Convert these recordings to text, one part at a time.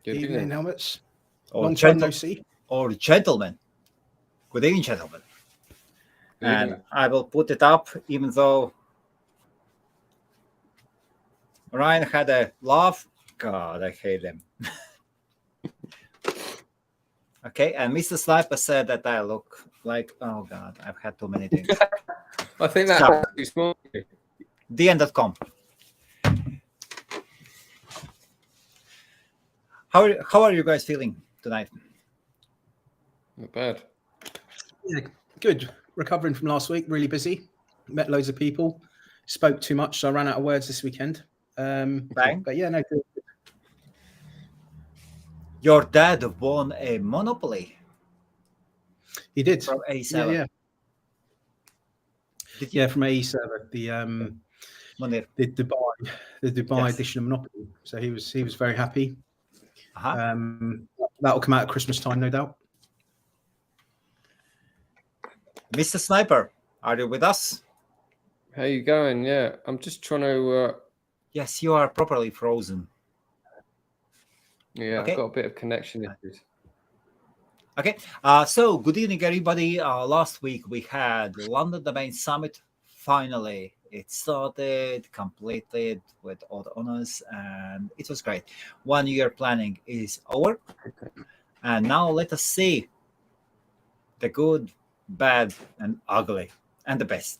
Good evening, helmets. Or Long time no see. Or gentlemen. Good evening, gentlemen. Good And evening. I will put it up, even though Ryan had a laugh. God, I hate him. Okay, and Mr. Sniper said that I look like, oh God, I've had too many things. I think that's too small. DN.com. How are you guys feeling tonight? Not bad. Yeah, good. Recovering from last week, really busy. Met loads of people. Spoke too much, so I ran out of words this weekend. But yeah, no, good. Your dad won a Monopoly. He did. From A server. Yeah. Yeah, from A server. The Dubai Yes. edition of Monopoly. So he was very happy. Uh-huh. That'll come out at Christmas time, no doubt. Mr. Sniper, are you with us? How you going? Yeah, I'm just trying to. Yes, you are properly frozen. Yeah, Okay. I've got a bit of connection issues. Okay, so good evening, everybody. Last week we had London Domain Summit. Finally, it started, completed with all the honors, and it was great. 1 year planning is over, and now let us see the good, bad, and ugly, and the best.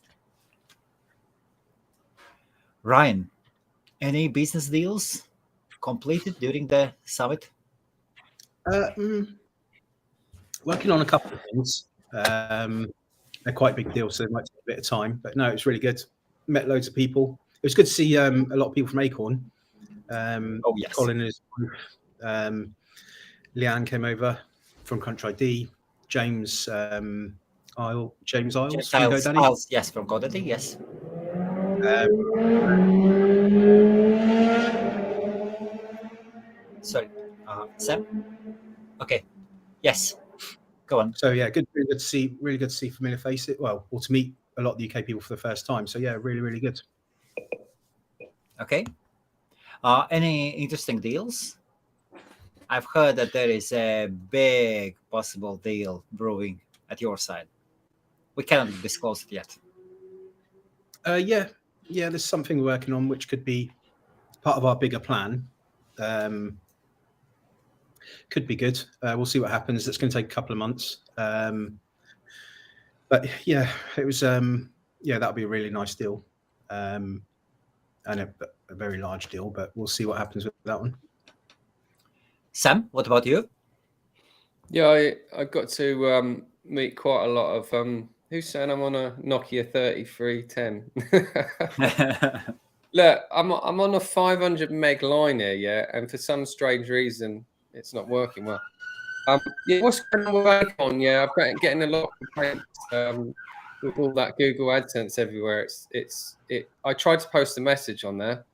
Ryan, any business deals completed during the summit? Working on a couple of things. They're quite big deals, so it might take a bit of time. But no, it's really good. Met loads of people. It was good to see a lot of people from Acorn. Yes. Colin and his wife. Leanne came over from Country ID. James Isles from GoDaddy. Isles, yes, from GoDaddy, yes. Sorry, Sam? Okay, yes, go on. So yeah, really good to see familiar faces. Well, or to meet a lot of the UK people for the first time. So yeah, really, really good. Okay. Any interesting deals? I've heard that there is a big possible deal brewing at your side. We cannot disclose it yet. Yeah, there's something we're working on which could be part of our bigger plan. Could be good. We'll see what happens. It's going to take a couple of months. But yeah, it was. That'll be a really nice deal, and a very large deal. But we'll see what happens with that one. Sam, what about you? Yeah, I got to meet quite a lot of. Who's saying I'm on a Nokia 3310? Look, I'm on a 500 meg line here, yeah, and for some strange reason, it's not working well. Yeah, what's going on with Acorn? Yeah, I've been getting a lot of complaints with all that Google AdSense everywhere. I tried to post a message on there,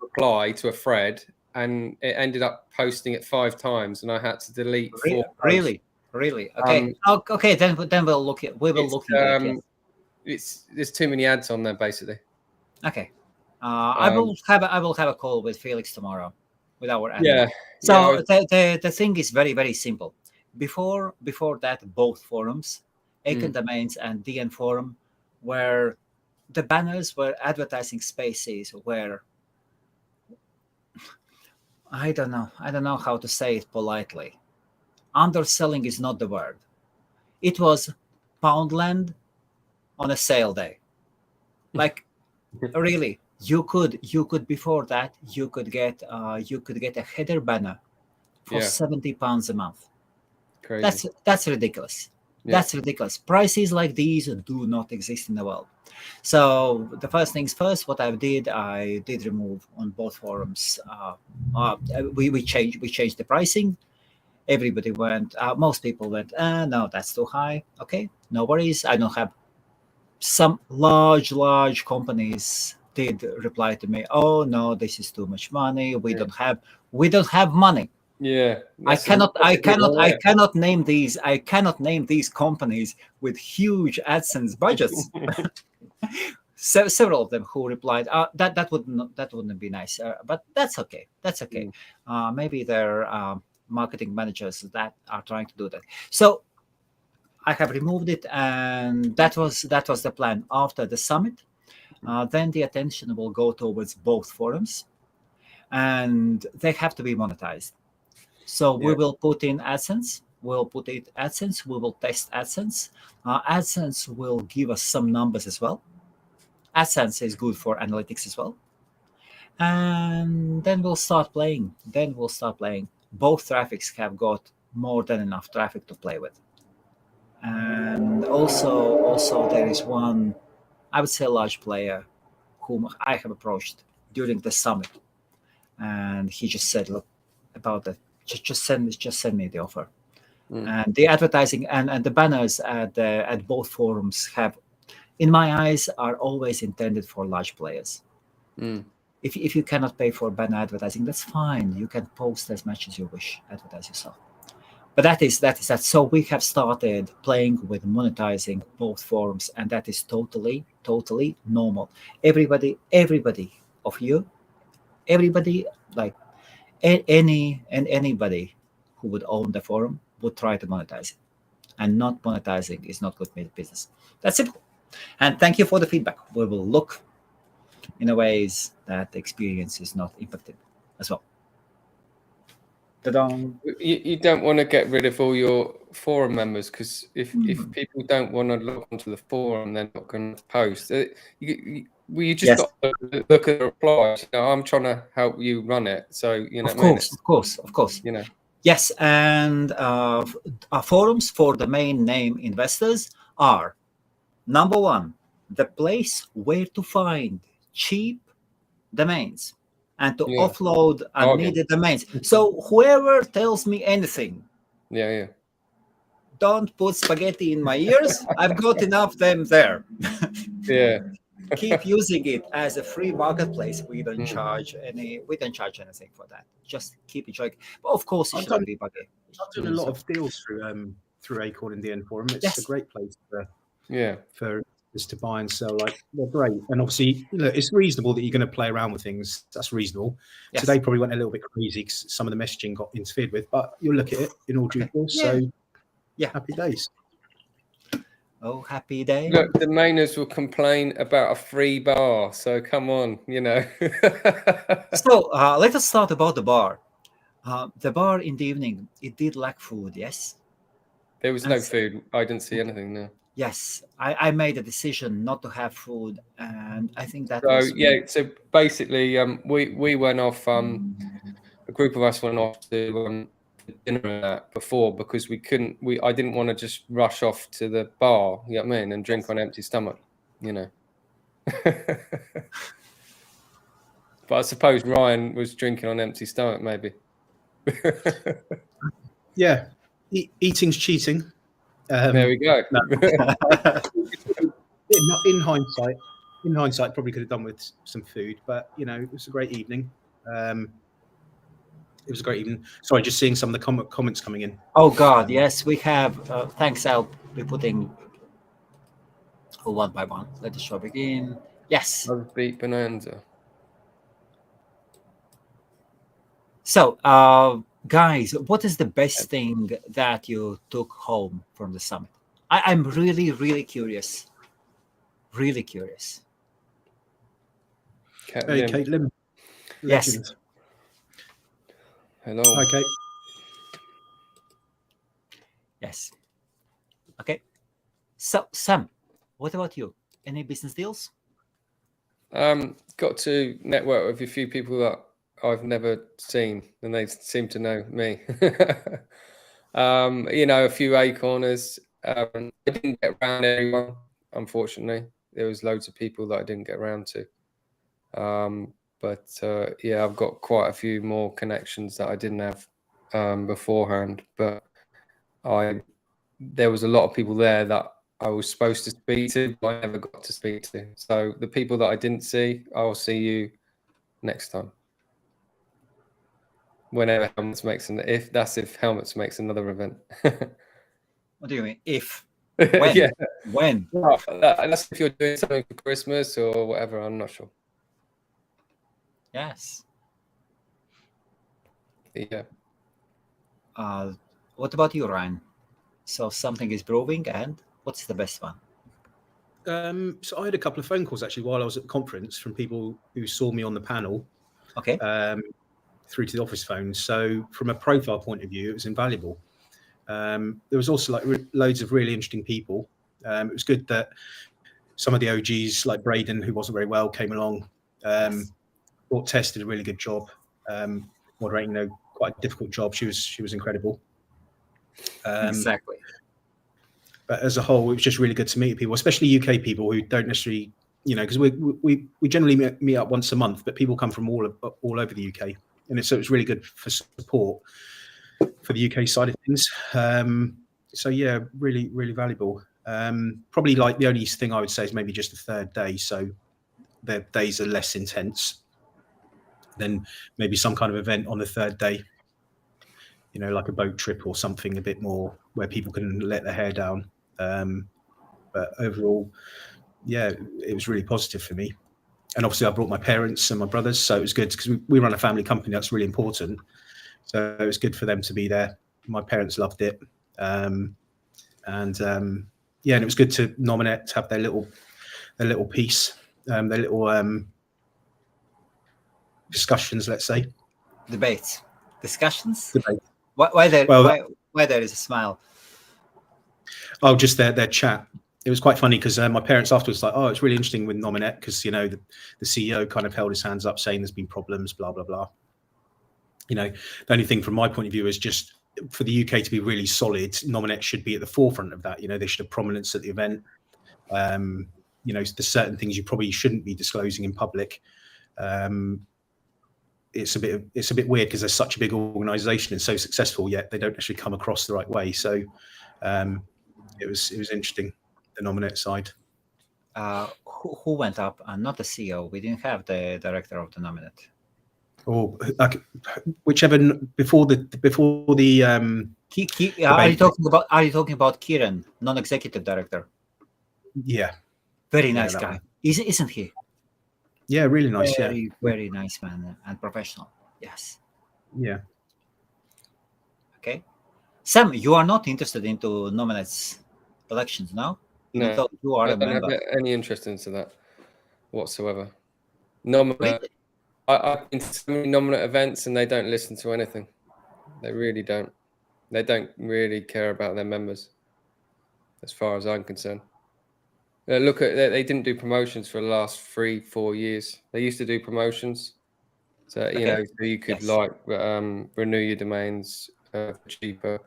reply to a thread, and it ended up posting it 5 times, and I had to delete 4 posts. Really? Okay. Okay, then we'll look at. We will look at it. Yes. There's too many ads on there, basically. Okay. I will have a call with Felix tomorrow with our admin. Yeah. So the thing is very, very simple. Before that, both forums, Acorn Domains and DN Forum, where the banners were advertising spaces where I don't know how to say it politely. Underselling is not the word. It was Poundland on a sale day. Like really, you could before that you could get a header banner for £70 a month. Crazy. That's ridiculous. Yeah. That's ridiculous. Prices like these do not exist in the world. So the first things first, what I did remove on both forums. We changed the pricing. Everybody went. Most people went. No, that's too high. Okay, no worries. I don't have. Some large companies did reply to me. Oh no, this is too much money. We don't have money. Yeah, I cannot name these. I cannot name these companies with huge AdSense budgets. several of them who replied, that wouldn't be nice, but that's okay. That's okay. Maybe they're marketing managers that are trying to do that. So I have removed it, and that was the plan. After the summit, then the attention will go towards both forums, and they have to be monetized. So we will put in AdSense. We'll put it AdSense. We will test AdSense. AdSense will give us some numbers as well. AdSense is good for analytics as well. And then we'll start playing. Both traffics have got more than enough traffic to play with. And also there is one, I would say, large player whom I have approached during the summit, and he just said, "Look, about that, just send me the offer." And the advertising and the banners at both forums have, in my eyes, are always intended for large players. If you cannot pay for banner advertising, that's fine. You can post as much as you wish, advertise yourself. But that is that. So we have started playing with monetizing both forums, and that is totally normal. Everybody of you, everybody, like anybody who would own the forum would try to monetize it, and not monetizing is not good business. That's simple. And thank you for the feedback. We will look in a ways that the experience is not impacted as well. You don't want to get rid of all your forum members, because if people don't want to log onto the forum, they're not going to post. You just got to look at the replies. I'm trying to help you run it, so Of course. Yes, and our forums for the main name investors are, number one, the place where to find cheap domains and to offload unneeded domains. So whoever tells me anything, don't put spaghetti in my ears. I've got enough them there. Keep using it as a free marketplace. We don't charge anything for that. Just keep enjoying. But of course, it shouldn't be buggy. I've done a lot of deals through Acorn in the end forum. It's a great place for us to buy and sell. Like, they're great, and obviously, it's reasonable that you're going to play around with things. That's reasonable. Today probably went a little bit crazy because some of the messaging got interfered with, but you'll look at it in all due course. So happy days. Oh, happy day. Look, the mainers will complain about a free bar, so come on, So let us start about the bar. The bar in the evening, it did lack food, yes? There was no food. I didn't see anything, no. Yes, I made a decision not to have food, and I think that So basically, we went off, a group of us went off to dinner and that before, because I didn't want to just rush off to the bar, you know what I mean, and drink on empty stomach, But I suppose Ryan was drinking on empty stomach, maybe. Eating's cheating. There we go. In hindsight, probably could have done with some food, but it was a great evening. It was a great evening. Sorry, just seeing some of the comments coming in. Oh God, yes, we have. Thanks, I'll be putting one by one. Let the show begin. Yes. Beat Bonanza. So, guys, what is the best thing that you took home from the summit? I'm really curious. Really curious. Kate Lim. Yes. Legend. Hello. Hi, Kate. Yes. Okay. So, Sam, what about you? Any business deals? Got to network with a few people that I've never seen, and they seem to know me. A few Acorners. I didn't get around anyone, unfortunately. There was loads of people that I didn't get around to. But I've got quite a few more connections that I didn't have beforehand. But there was a lot of people there that I was supposed to speak to, but I never got to speak to. So the people that I didn't see, I'll see you next time. Whenever Helmets makes if Helmets makes another event. What do you mean? If When? Yeah. When? Well, that's if you're doing something for Christmas or whatever. I'm not sure. Yes. Yeah. What about you, Ryan? So something is brewing, and what's the best one? So I had a couple of phone calls actually while I was at the conference from people who saw me on the panel. Okay. Through to the office phone. So from a profile point of view, it was invaluable. There was also like loads of really interesting people. It was good that some of the OGs like Braden, who wasn't very well, came along. Thought Tess did a really good job moderating, quite a difficult job. She was incredible. Exactly. But as a whole, it was just really good to meet people, especially UK people who don't necessarily, because we generally meet up once a month, but people come from all over the UK, and so it's really good for support for the UK side of things. So yeah, really, really valuable. Probably like the only thing I would say is maybe just the third day. So their days are less intense than maybe some kind of event on the third day, like a boat trip or something a bit more where people can let their hair down. But overall, yeah, it was really positive for me. And obviously I brought my parents and my brothers, so it was good because we run a family company. That's really important. So it was good for them to be there. My parents loved it. And it was good to nominate, to have their little piece, their little discussions, let's say. Debates. Discussions? Debate. Why there is a smile? Oh, just their chat. It was quite funny because my parents afterwards like, oh, it's really interesting with Nominate because, the CEO kind of held his hands up saying there's been problems, blah, blah, blah. The only thing from my point of view is just for the UK to be really solid, Nominate should be at the forefront of that. They should have prominence at the event. There's certain things you probably shouldn't be disclosing in public. It's a bit weird because they're such a big organization and so successful, yet they don't actually come across the right way. So it was interesting, the Nominate side. Who went up? Not the CEO. We didn't have the director of the Nominate. Or whichever before the. Are you talking about Kieran, non-executive director? Yeah. Very nice guy, isn't he? Yeah, really nice. Very nice man and professional. Yes. Yeah. Okay. Sam, you are not interested into Nominates elections now? No, you are I don't have any interest into that whatsoever. Nominate. Really? I've been to so many Nominate events and they don't listen to anything. They really don't. They don't really care about their members, as far as I'm concerned. Look at they didn't do promotions for the last 3-4 years. They used to do promotions, so so you could renew your domains for cheaper.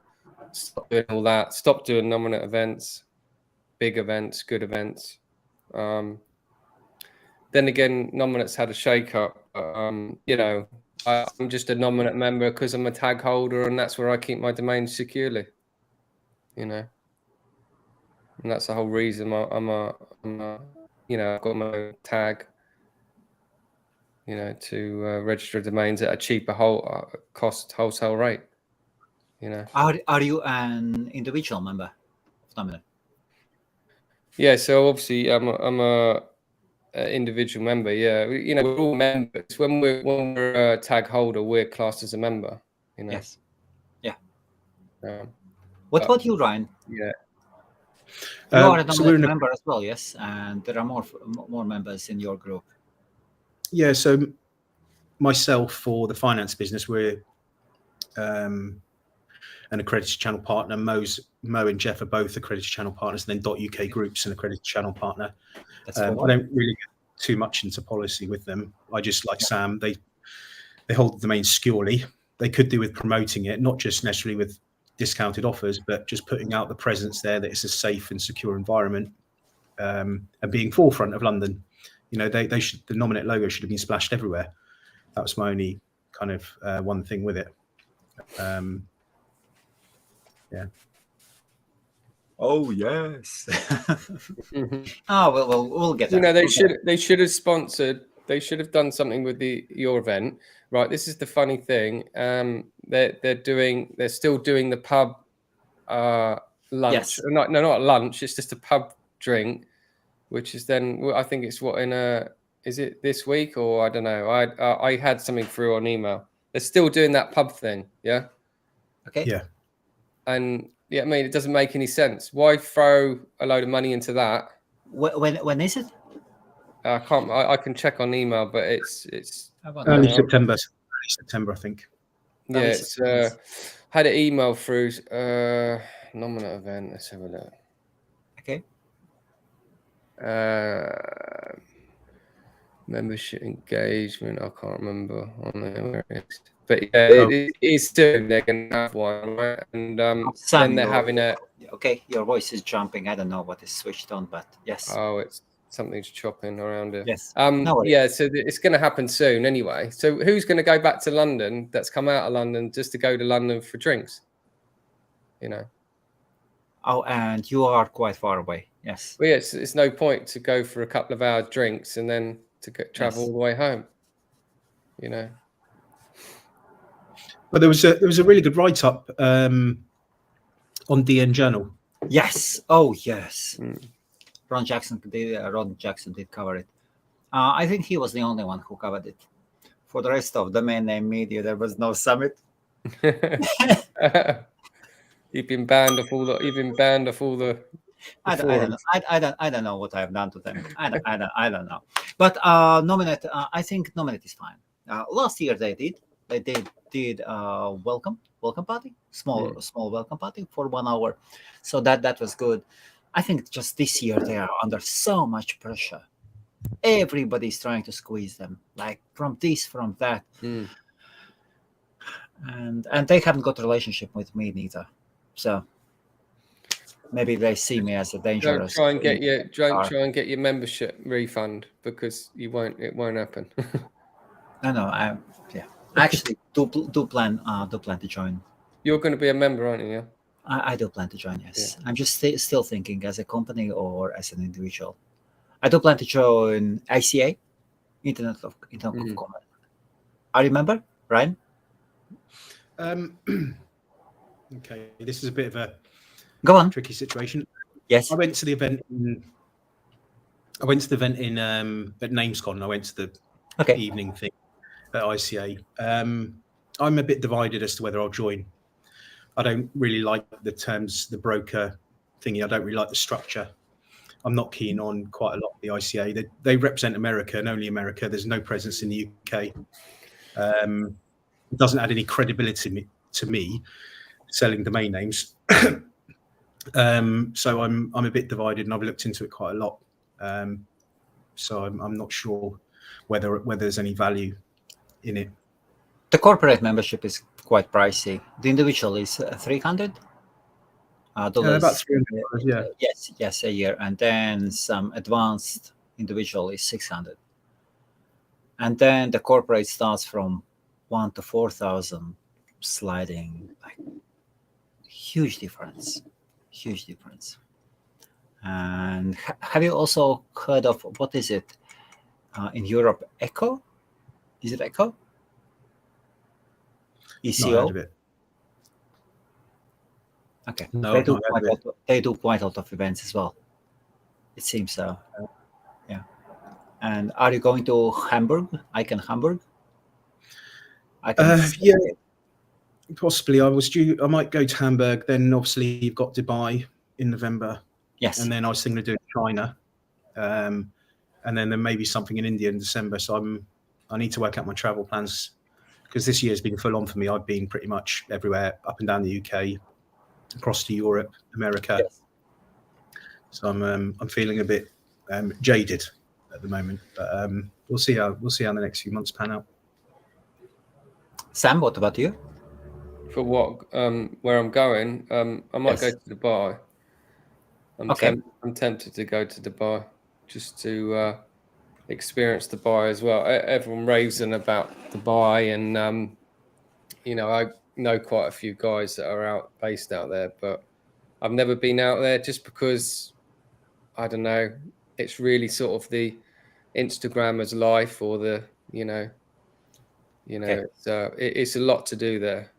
Stop doing all that. Stop doing Nominate events, big events, good events. Then again, Nominates had a shake-up. I'm just a Nominate member because I'm a tag holder, and that's where I keep my domain securely. And that's the whole reason I'm a I've got my tag, to register domains at a cheaper cost wholesale rate. Are you an individual member of Nominate? Yeah, so obviously I'm a individual member. Yeah, we're all members. When we're a tag holder, we're classed as a member. Yes. Yeah. What about you, Ryan? Yeah. You are a Nominate member as well, yes, and there are more members in your group. Yeah, so myself for the finance business, we're an accredited channel partner. Mo and Jeff are both accredited channel partners, and then .uk Group's an accredited channel partner. I don't really get too much into policy with them. I just like Sam. They hold the domain securely. They could do with promoting it, not just necessarily with discounted offers, but just putting out the presence there that it's a safe and secure environment, and being forefront of London. They should, the Nominate logo should have been splashed everywhere. That was my only kind of one thing with it. Yeah. Oh yes. We'll get that. They should have sponsored. They should have done something with your event, right? This is the funny thing. They're still doing the pub lunch. Yes. No, not lunch. It's just a pub drink, which is then I think it's is it this week or I don't know. I had something through on email. They're still doing that pub thing, yeah. Okay. Yeah. And yeah, I mean, it doesn't make any sense. Why throw a load of money into that? When is it? I can't. I can check on email, but it's Early September, I think. Yeah, it's had an email through nominate event. Let's have a look. Okay. Membership engagement. I can't remember on there where it is. But yeah, it is soon. They're going to have one, right? And then they're having a. Okay, your voice is jumping. I don't know what is switched on, but yes. Oh, it's something's chopping around here. Yes. Yeah, so it's going to happen soon anyway. So who's going to go back to London? That's come out of London just to go to London for drinks. You know. Oh, and you are quite far away. Yes. Well, yeah, it's no point to go for a couple of hours drinks and then to travel all the way home. You know. But there was a really good write up on DN Journal. Yes. Oh, yes. Ron Jackson did cover it. I think he was the only one who covered it. For the rest of the main name media, there was no summit. You've been banned off all the. I don't know what I've done to them. I don't know. But nominate. I think nominate is fine. Last year they did welcome party, small welcome party for 1 hour, so that was good. I think just this year they are under so much pressure. Everybody's trying to squeeze them, like from this, from that, and they haven't got a relationship with me neither. So maybe they see me as a dangerous. Don't try and get your membership refund because it won't happen. No, I actually do plan to join. You're going to be a member, aren't you? Yeah? I do plan to join. Yes, yeah. I'm just still thinking as a company or as an individual. I do plan to join ICA, Internet of Commerce. I remember, Ryan. Okay, this is a bit of a tricky situation. Yes, I went to the event at NamesCon. I went to the evening thing at ICA. I'm a bit divided as to whether I'll join. I don't really like the terms, the broker thingy. I don't really like the structure. I'm not keen on quite a lot of the ICA. They represent America and only America. There's no presence in the UK. It doesn't add any credibility to me selling domain names. So I'm a bit divided, and I've looked into it quite a lot. So I'm not sure whether there's any value in it. The corporate membership is quite pricey. The individual is $300. About $300, yeah. Yes, a year, and then some advanced individual is $600, and then the corporate starts from 1,000 to 4,000, sliding. Like, huge difference. And have you also heard of what is it in Europe? Echo? Is it Echo? ECO? Okay. No, they do quite a lot of events as well. It seems so. Yeah. And are you going to Hamburg? Hamburg? Yeah, possibly. I might go to Hamburg. Then obviously you've got Dubai in November. Yes. And then I was thinking of doing China. And then there may be something in India in December. So I need to work out my travel plans, because this year's been full on for me. I've been pretty much everywhere, up and down the UK, across to Europe, America. Yes. So I'm feeling a bit jaded at the moment, but we'll see how the next few months pan out. Sam, what about you? For what? Where I'm going, I might go to Dubai. I'm tempted to go to Dubai just to experience Dubai as well. Everyone raving about Dubai, and I know quite a few guys that are based out there, but I've never been out there just because, I don't know, it's really sort of the Instagrammer's life, or the, it's a lot to do there.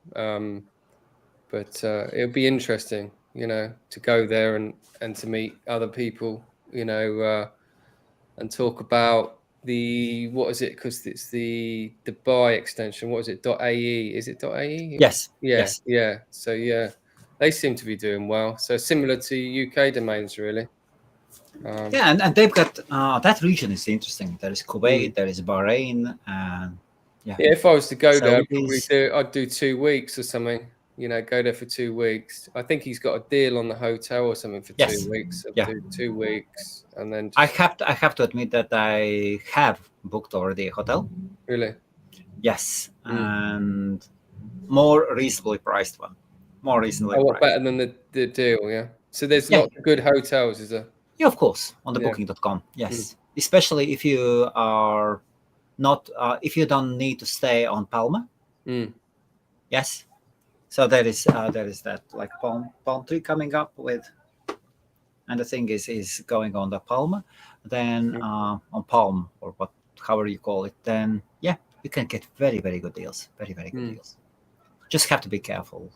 But it'll be interesting. to go there and to meet other people, and talk about what is it? Because it's the Dubai extension. What is it? .ae? Is it .ae? Yes. Yeah. Yes. Yeah. So they seem to be doing well. So similar to UK domains, really. And they've got that region is interesting. There is Kuwait, there is Bahrain, and if I was to go there, I'd do 2 weeks or something. Go there for 2 weeks. I think he's got a deal on the hotel or something for 2 weeks. I'd do 2 weeks, and then I have to admit that I have booked already a hotel. Really? Yes, and more reasonably priced one. More reasonably priced. Better than the deal, yeah. So there's lots of good hotels, is there? Yeah, of course, on the booking.com. Yes, especially if you are not, if you don't need to stay on Palma. Yes, so there is that like palm tree coming up with, and the thing is going on the Palma, then on Palm or however you call it. Then you can get very very good deals, very very good deals. Just have to be careful.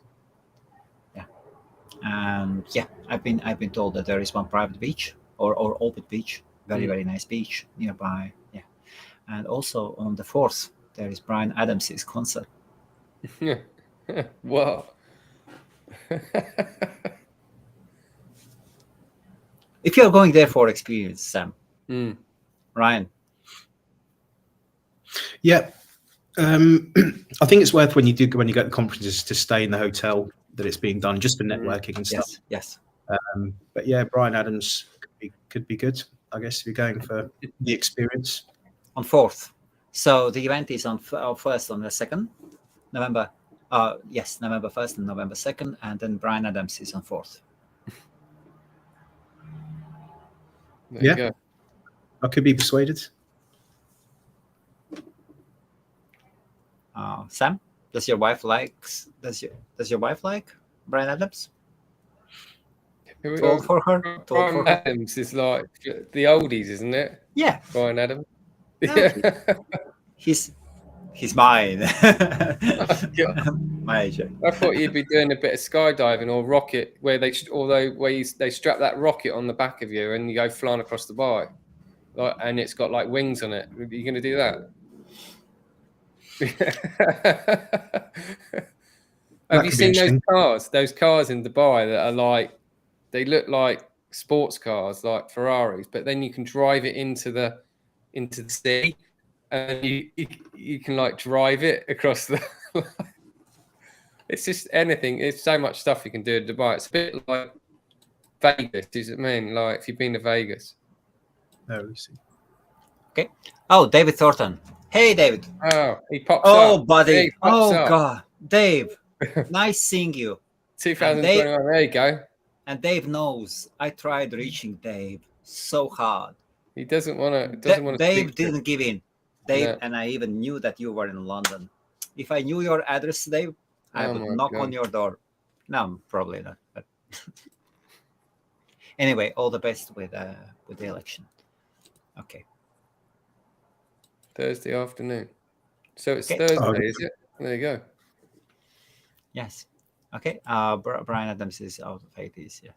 And I've been told that there is one private beach or open beach, very very nice beach nearby. And also on the 4th there is Bryan Adams's concert. Wow. If you're going there for experience, Sam, Ryan. I think it's worth when you go to conferences to stay in the hotel that it's being done, just for networking and stuff. Yes. But Bryan Adams could be good, I guess, if you're going for the experience. On 4th. So the event is on 1st on the 2nd November. November 1st and November 2nd, and then Bryan Adams is on 4th. There you go. I could be persuaded. Sam, does your wife like Bryan Adams? Told for her. Bryan Adams is like the oldies, isn't it? Yeah. Bryan Adams. He's mine. My age. I thought you'd be doing a bit of skydiving or rocket, where they strap that rocket on the back of you and you go flying across the bay, and it's got like wings on it. Are you going to do that? Have you seen those cars? Those cars in Dubai that are like, they look like sports cars, like Ferraris, but then you can drive it into the sea, and you can like drive it across the. It's just anything. It's so much stuff you can do in Dubai. It's a bit like Vegas. Does it mean like if you've been to Vegas? No, we see. Okay. Oh, David Thornton. Hey, David. Oh, he pops up. Oh, buddy. He pops up. God, Dave. Nice seeing you. 2021. There you go. And Dave knows I tried reaching Dave so hard. He doesn't want to. Dave didn't give in. Dave, and I even knew that you were in London. If I knew your address, Dave, I would knock on your door. No, probably not. But anyway, all the best with the election. Okay. Thursday afternoon. So it's Thursday, is it? There you go. Yes. Okay. Bryan Adams is out of 80s. Yeah.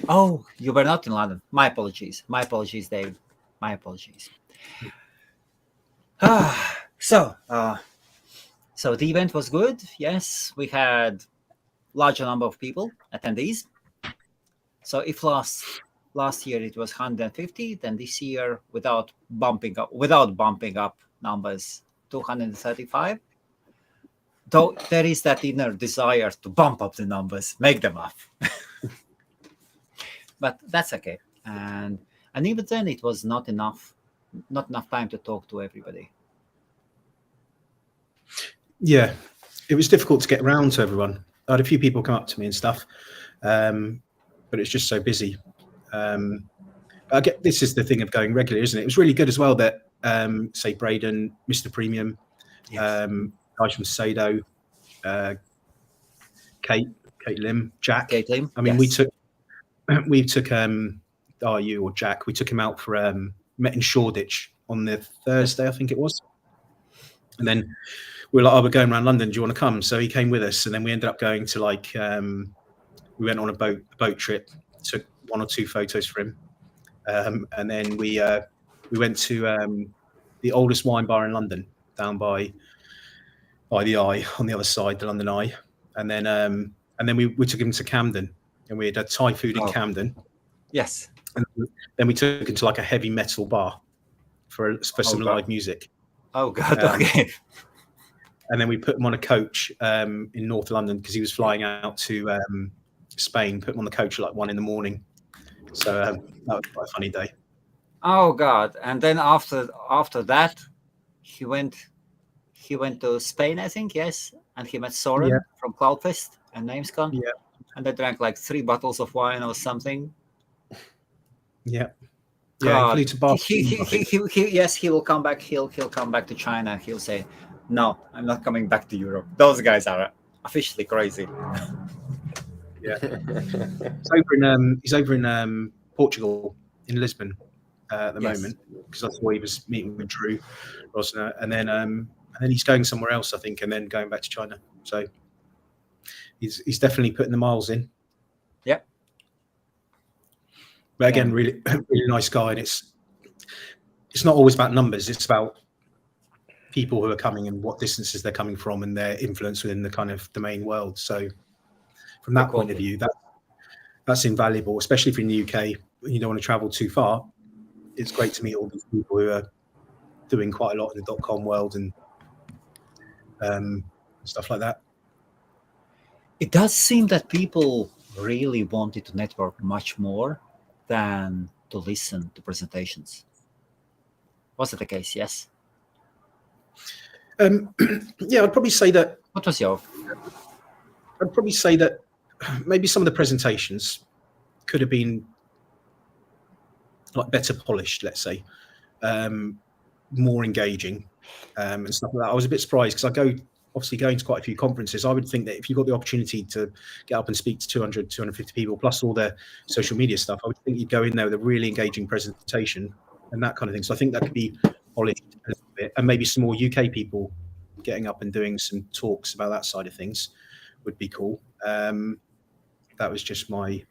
Oh, you were not in London. My apologies. My apologies, David. My apologies. So the event was good. Yes, we had larger number of people, attendees. So if last year it was 150, then this year, without bumping up numbers, 235. Though there is that inner desire to bump up the numbers, make them up. But that's okay. And even then it was not enough time to talk to everybody. Yeah, it was difficult to get around to everyone. I had a few people come up to me and stuff, but it's just so busy. I get this is the thing of going regularly, isn't it? It was really good as well that say Braden, Mr. Premium, guys from Sado, Kate Lim, Jack. Kate Lim. I mean, we took RU or Jack. We took him out for met in Shoreditch on the Thursday, I think it was, and then we were like, oh, we're going around London. Do you want to come? So he came with us, and then we ended up going to like we went on a boat trip, took 1 or 2 photos for him, and then we went to the oldest wine bar in London, down by the Eye, on the other side, the London Eye, and then we took him to Camden, and we had Thai food in Camden. Yes. And then we took him to like a heavy metal bar for some live music. Oh God! Okay. And then we put him on a coach in North London because he was flying out to Spain. Put him on the coach at like 1 a.m. So that was quite a funny day. Oh God! And then after that, he went to Spain, I think. Yes, and he met Soren from Cloudfest and Namescon. Yeah. And they drank like 3 bottles of wine or something. Yeah. Yeah, he flew to Barcelona. Yes, he will come back. He'll come back to China. He'll say, "No, I'm not coming back to Europe." Those guys are officially crazy. Yeah, he's over in Portugal, in Lisbon, at the moment, because that's where he was meeting with Drew Rosner, and then he's going somewhere else, I think, and then going back to China. So he's definitely putting the miles in. Yeah. But again, really, really nice guy, and it's not always about numbers. It's about people who are coming and what distances they're coming from and their influence within the kind of domain world. So from that point of view, that's invaluable, especially if you're in the UK and you don't want to travel too far. It's great to meet all these people who are doing quite a lot in the .com world and stuff like that. It does seem that people really wanted to network much more than to listen to presentations. Was it the case? Yes. Yeah, I'd probably say that. What was your? I'd probably say that maybe some of the presentations could have been like better polished, let's say, more engaging, and stuff like that. I was a bit surprised because obviously going to quite a few conferences. I would think that if you got the opportunity to get up and speak to 200, 250 people, plus all their social media stuff, I would think you'd go in there with a really engaging presentation and that kind of thing. So I think that could be polished a little bit, and maybe some more UK people getting up and doing some talks about that side of things would be cool. That was just my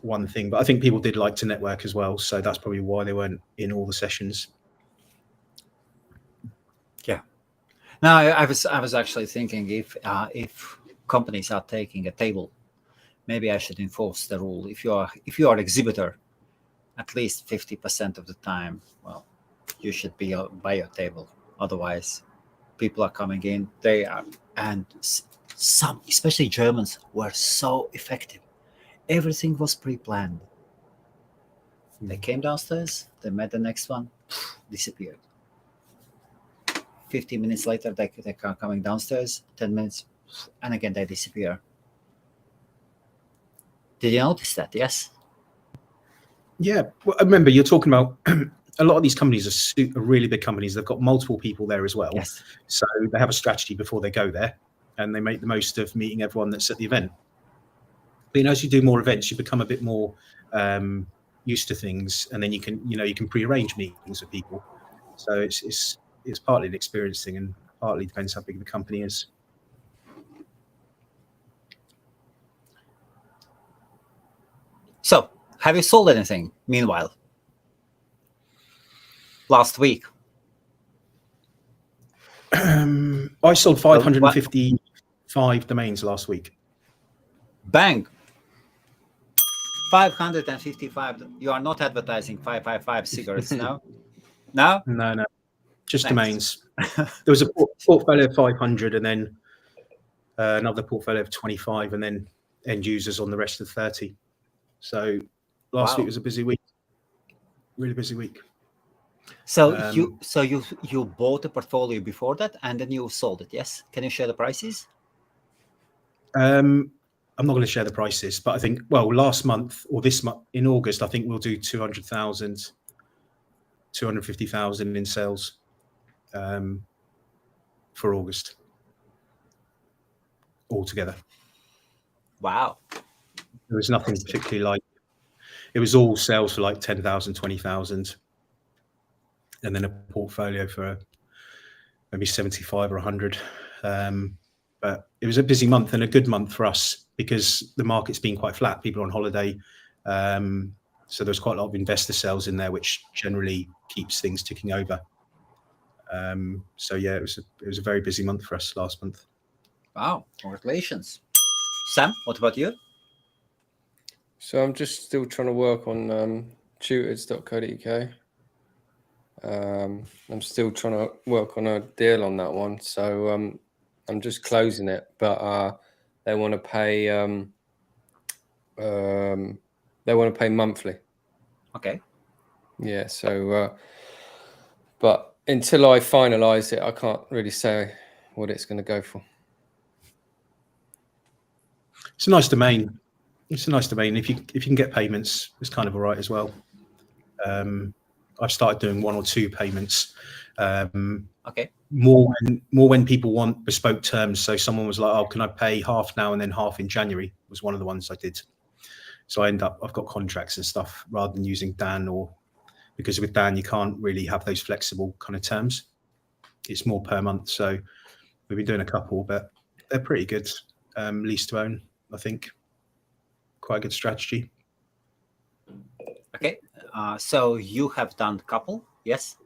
one thing, but I think people did like to network as well, so that's probably why they weren't in all the sessions. Yeah. No, I was actually thinking if companies are taking a table, maybe I should enforce the rule. If you are exhibitor, at least 50% of the time, well, you should be by your table. Otherwise, people are coming in. They are, and some, especially Germans, were so effective. Everything was pre-planned. They came downstairs. They met the next one, disappeared. 15 minutes later, they are coming downstairs. 10 minutes, and again they disappear. Did you notice that? Yes. Yeah, well, remember you're talking about a lot of these companies are really big companies. They've got multiple people there as well. Yes. So they have a strategy before they go there, and they make the most of meeting everyone that's at the event. But as you do more events, you become a bit more used to things, and then you can pre-arrange meetings with people. So it's partly an experience thing, and partly depends how big the company is. So, have you sold anything meanwhile? Last week? I sold 555 domains last week. Bang! 555. You are not advertising 555 cigarettes now? No? No. Just domains. There was a portfolio of 500, and then another portfolio of 25, and then end users on the rest of 30. So last week was a busy week, really busy week. So you bought a portfolio before that, and then you sold it. Yes. Can you share the prices? I'm not going to share the prices, but I think last month or this month in August, I think we'll do 200,000, 250,000 in sales for August altogether. Wow. There was nothing particularly like, it was all sales for like 10,000, 20,000, and then a portfolio for maybe 75 or 100. But it was a busy month and a good month for us because the market's been quite flat. People are on holiday. So there's quite a lot of investor sales in there, which generally keeps things ticking over. So yeah, it was a very busy month for us last month. Wow, congratulations. Sam, what about you? So I'm just still trying to work on tutors.co.uk. I'm still trying to work on a deal on that one. So I'm just closing it, but they want to pay monthly. Okay. Yeah. So but until I finalize it, I can't really say what it's going to go for. It's a nice domain. It's a nice domain. If you can get payments, it's kind of all right as well. I've started doing 1 or 2 payments. Okay. More when people want bespoke terms. So someone was like, "Oh, can I pay half now and then half in January?" Was one of the ones I did. So I've got contracts and stuff rather than using Dan, or because with Dan you can't really have those flexible kind of terms. It's more per month. So we've been doing a couple, but they're pretty good. Lease to own, I think, quite a good strategy. Okay. So you have done a couple, yes?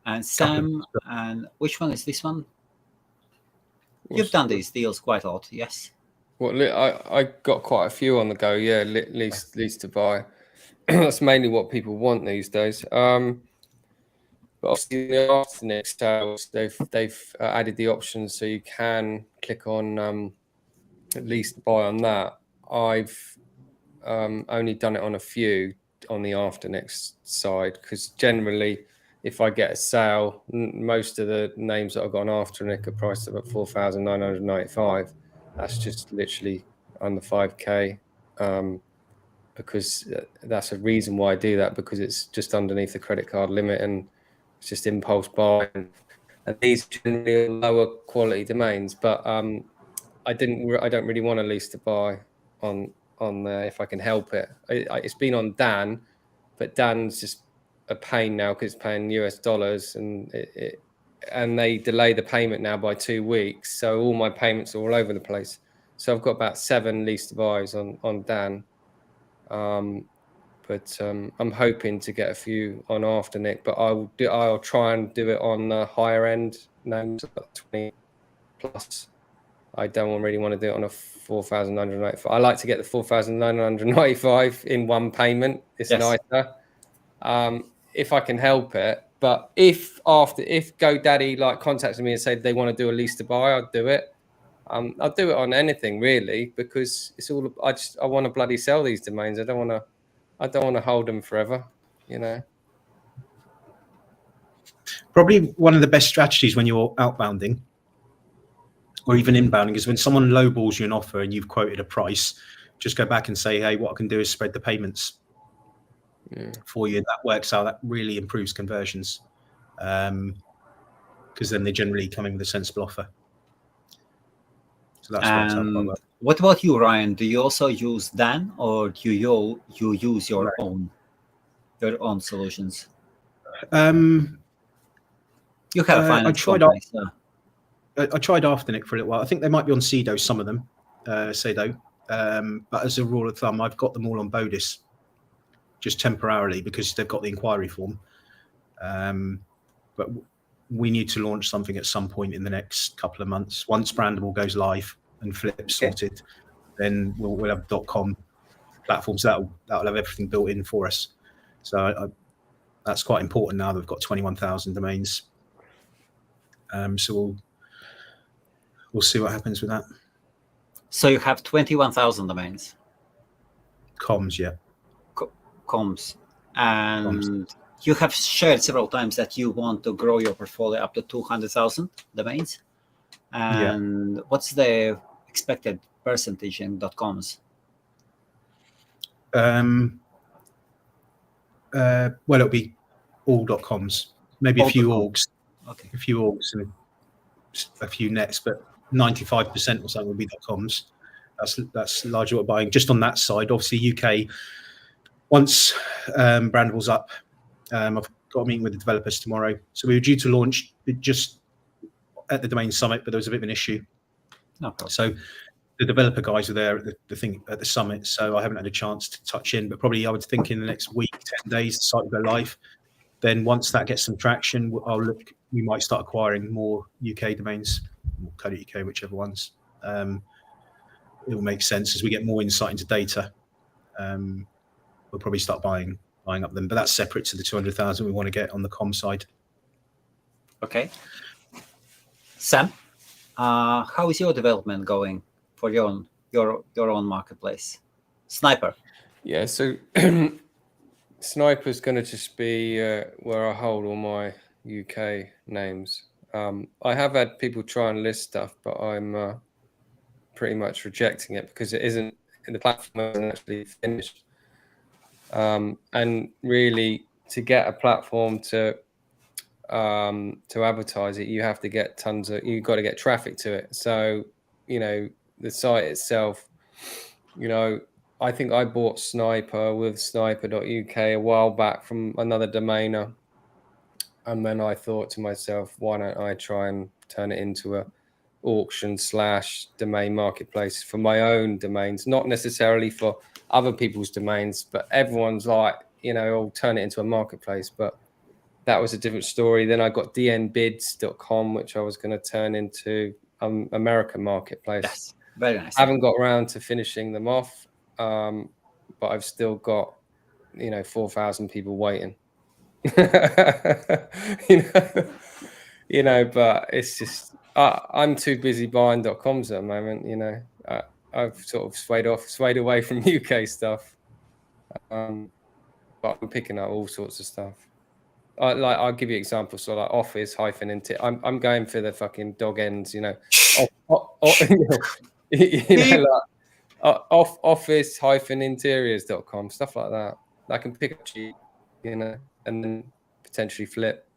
And Sam, and which one is this one? You've done these deals quite a lot, yes? Well, I got quite a few on the go. Yeah, lease to buy. That's mainly what people want these days. But obviously, in the afternoon sales, they've added the options so you can click on lease to buy on that. I've only done it on a few on the afternext side because generally, if I get a sale, most of the names that I've got on afternext are priced at about 4,995. That's just literally under 5k, because that's a reason why I do that, because it's just underneath the credit card limit and it's just impulse buying. And these generally are lower quality domains, but I don't really want a lease to buy on there if I can help it. It's been on Dan, but Dan's just a pain now because it's paying US dollars and and they delay the payment now by 2 weeks. So all my payments are all over the place. So I've got about 7 lease to buys on Dan. But I'm hoping to get a few on Afternic, but I'll try and do it on the higher end names, 20 plus. I don't really want to do it on a 4,995. I like to get the 4,995 in one payment. It's nicer, if I can help it. But if GoDaddy like contacts me and say they want to do a lease to buy, I'll do it. I'll do it on anything really, because it's all. I want to bloody sell these domains. I don't want to hold them forever, you know. Probably one of the best strategies when you're outbounding or even inbounding is when someone lowballs you an offer and you've quoted a price, just go back and say, hey, what I can do is spread the payments for you. That works out. That really improves conversions, because then they generally come in with a sensible offer. So that's works out quite well. What about you, Ryan? Do you also use Dan, or do you use your own solutions? You have a finance company, so. I tried Afternic for a little while. I think they might be on Cedo, some of them, Cedo. But as a rule of thumb, I've got them all on Bodis, just temporarily, because they've got the inquiry form. But we need to launch something at some point in the next couple of months. Once Brandable goes live and Flip's sorted, then we'll have .com platforms that'll have everything built in for us. So that's quite important now that we've got 21,000 domains. So we'll see what happens with that. So you have 21,000 domains. Comms, yeah. Comms. And you have shared several times that you want to grow your portfolio up to 200,000 domains. And what's the expected percentage in .coms? Well, it'll be all .coms. Maybe a few orgs. Okay. A few orgs and a few nets, but 95% or something will be .coms. That's largely what we're buying. Just on that side, obviously UK. Once Brandable's up, I've got a meeting with the developers tomorrow. So we were due to launch just at the Domain Summit, but there was a bit of an issue. No problem. So the developer guys were there at the summit, so I haven't had a chance to touch in. But probably I would think in the next week, 10 days, the site will go live. Then once that gets some traction, we might start acquiring more UK domains, or .co.uk, whichever ones. It will make sense as we get more insight into data. We'll probably start buying up them, but that's separate to the 200,000 we want to get on the com side. Okay. Sam, how is your development going for your own marketplace? Sniper. Yeah, so Sniper's going to just be where I hold all my UK names. I have had people try and list stuff, but I'm pretty much rejecting it because the platform isn't actually finished. And really, to get a platform to advertise it, you have to get you've got to get traffic to it. So, the site itself, I think I bought Sniper with sniper.uk a while back from another domainer. And then I thought to myself, why don't I try and turn it into a auction/domain marketplace for my own domains, not necessarily for other people's domains, but everyone's like, I'll turn it into a marketplace. But that was a different story. Then I got dnbids.com, which I was going to turn into American marketplace. Yes, very nice. I haven't got around to finishing them off, but I've still got, 4,000 people waiting. But it's just I'm too busy buying .coms at the moment. I've sort of swayed away from UK stuff, but I'm picking up all sorts of stuff. I'll give you examples. So like Office -interior. I'm going for the fucking dog ends. Office-interiors.com, stuff like that. I can pick up cheap, and then potentially flip,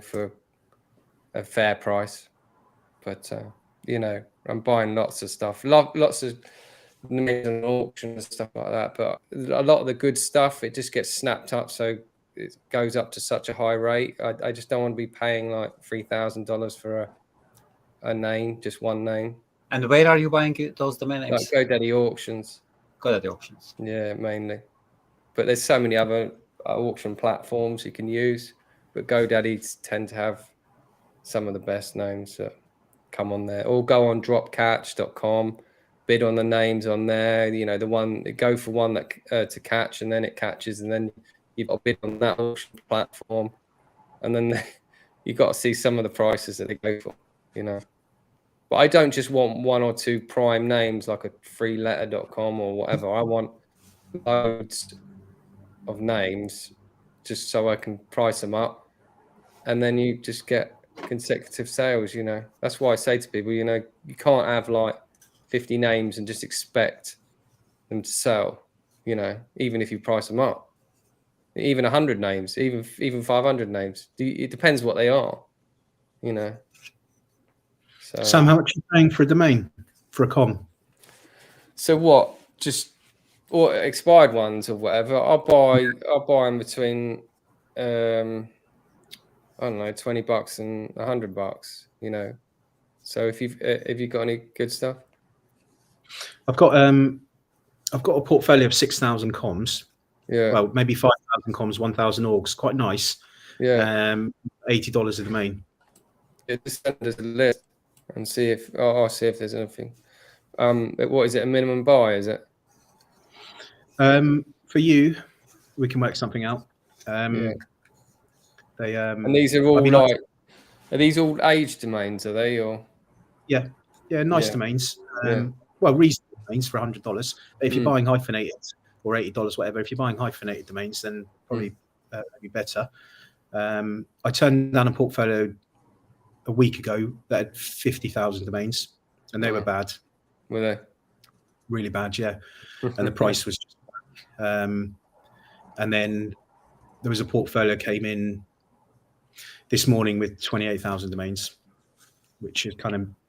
for a fair price. But I'm buying lots of stuff, lots of an auction and stuff like that. But a lot of the good stuff, it just gets snapped up, so it goes up to such a high rate. I just don't want to be paying like $3,000 for a name, just one name. And where are you buying those domain names? Like GoDaddy auctions. GoDaddy auctions. Yeah, mainly. But there's so many other auction platforms you can use. But GoDaddy tend to have some of the best names that come on there. Or go on dropcatch.com, bid on the names on there. Go for one that to catch, and then it catches, and then you've got to bid on that auction platform, and then you've got to see some of the prices that they go for. But I don't just want one or two prime names like a freeletter.com or whatever. I want loads of names just so I can price them up, and then you just get consecutive sales. That's why I say to people, you can't have like 50 names and just expect them to sell, even if you price them up. Even 100 names, even 500 names. It depends what they are, So, Sam, how much are you paying for a domain, for a com? So what? Or expired ones or whatever. I'll buy them between I don't know, $20 and $100. So if you've got any good stuff, I've got a portfolio of 6,000 comms. Yeah. Well, maybe 5,000 comms, 1,000 orgs. Quite nice. Yeah. $80 a domain. Just send us a list and see if I'll see if there's anything. What is it? A minimum buy? Is it? For you, we can work something out. Yeah. And these are all are these all age domains? Are they or? Yeah, nice domains. Yeah. Well, reasonable domains for $100. But if you're buying hyphenated or $80, whatever, if you're buying hyphenated domains, then probably maybe better. I turned down a portfolio a week ago that had 50,000 domains, and they were bad. Were they? Really bad, yeah. And the price was just and then there was a portfolio came in this morning with 28,000 domains, which is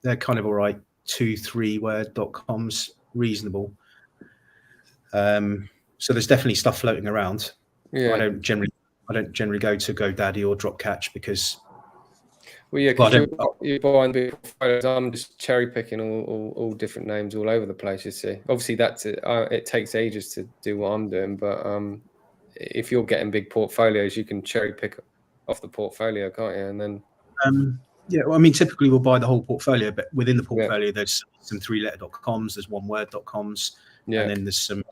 they're kind of all right. 2-3 word.coms, reasonable. So there's definitely stuff floating around. Yeah. I don't generally I don't generally go to GoDaddy or Dropcatch because. Well, yeah, because you're buying big portfolios. I'm just cherry picking all different names all over the place. You see, obviously that's it. It takes ages to do what I'm doing, but if you're getting big portfolios, you can cherry pick off the portfolio, can't you? And then yeah, well, I mean, typically we'll buy the whole portfolio, but within the portfolio, there's some 3-letter.coms, there's one-word.coms, and then there's some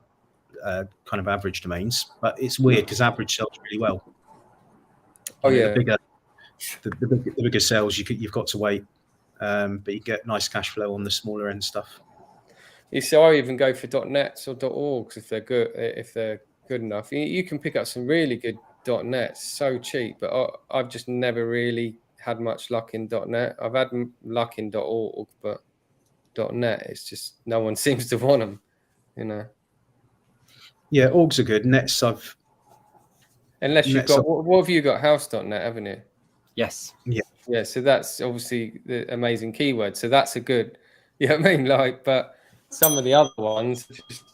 kind of average domains. But it's weird because average sells really well. The bigger sales you've got to wait, but you get nice cash flow on the smaller end stuff. You see, I even go for .nets or .orgs if they're good enough. You can pick up some really good .nets so cheap, but I've just never really had much luck in .net. I've had luck in .org, but .net, it's just no one seems to want them, you know. Yeah, orgs are good. Nets, unless you've got what have you got? House.net, haven't you? Yes. Yeah. So that's obviously the amazing keyword. So that's a good. You know what I mean? Like, but some of the other ones, just,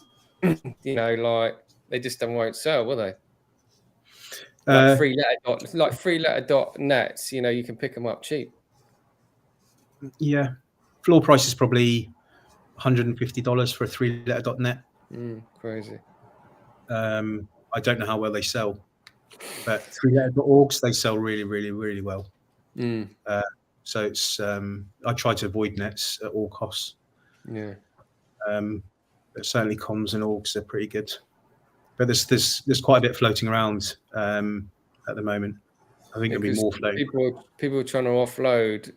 you know, like they just won't sell, will they? Like three-letter.nets, you know, you can pick them up cheap. Yeah, floor price is probably $150 for a 3-letter.net. Crazy. I don't know how well they sell, but 3-letter.orgs, they sell really, really, really well. So it's I try to avoid nets at all costs. Yeah. But certainly comms and orgs are pretty good. But there's quite a bit floating around at the moment. I think there'll be more floating. People are trying to offload,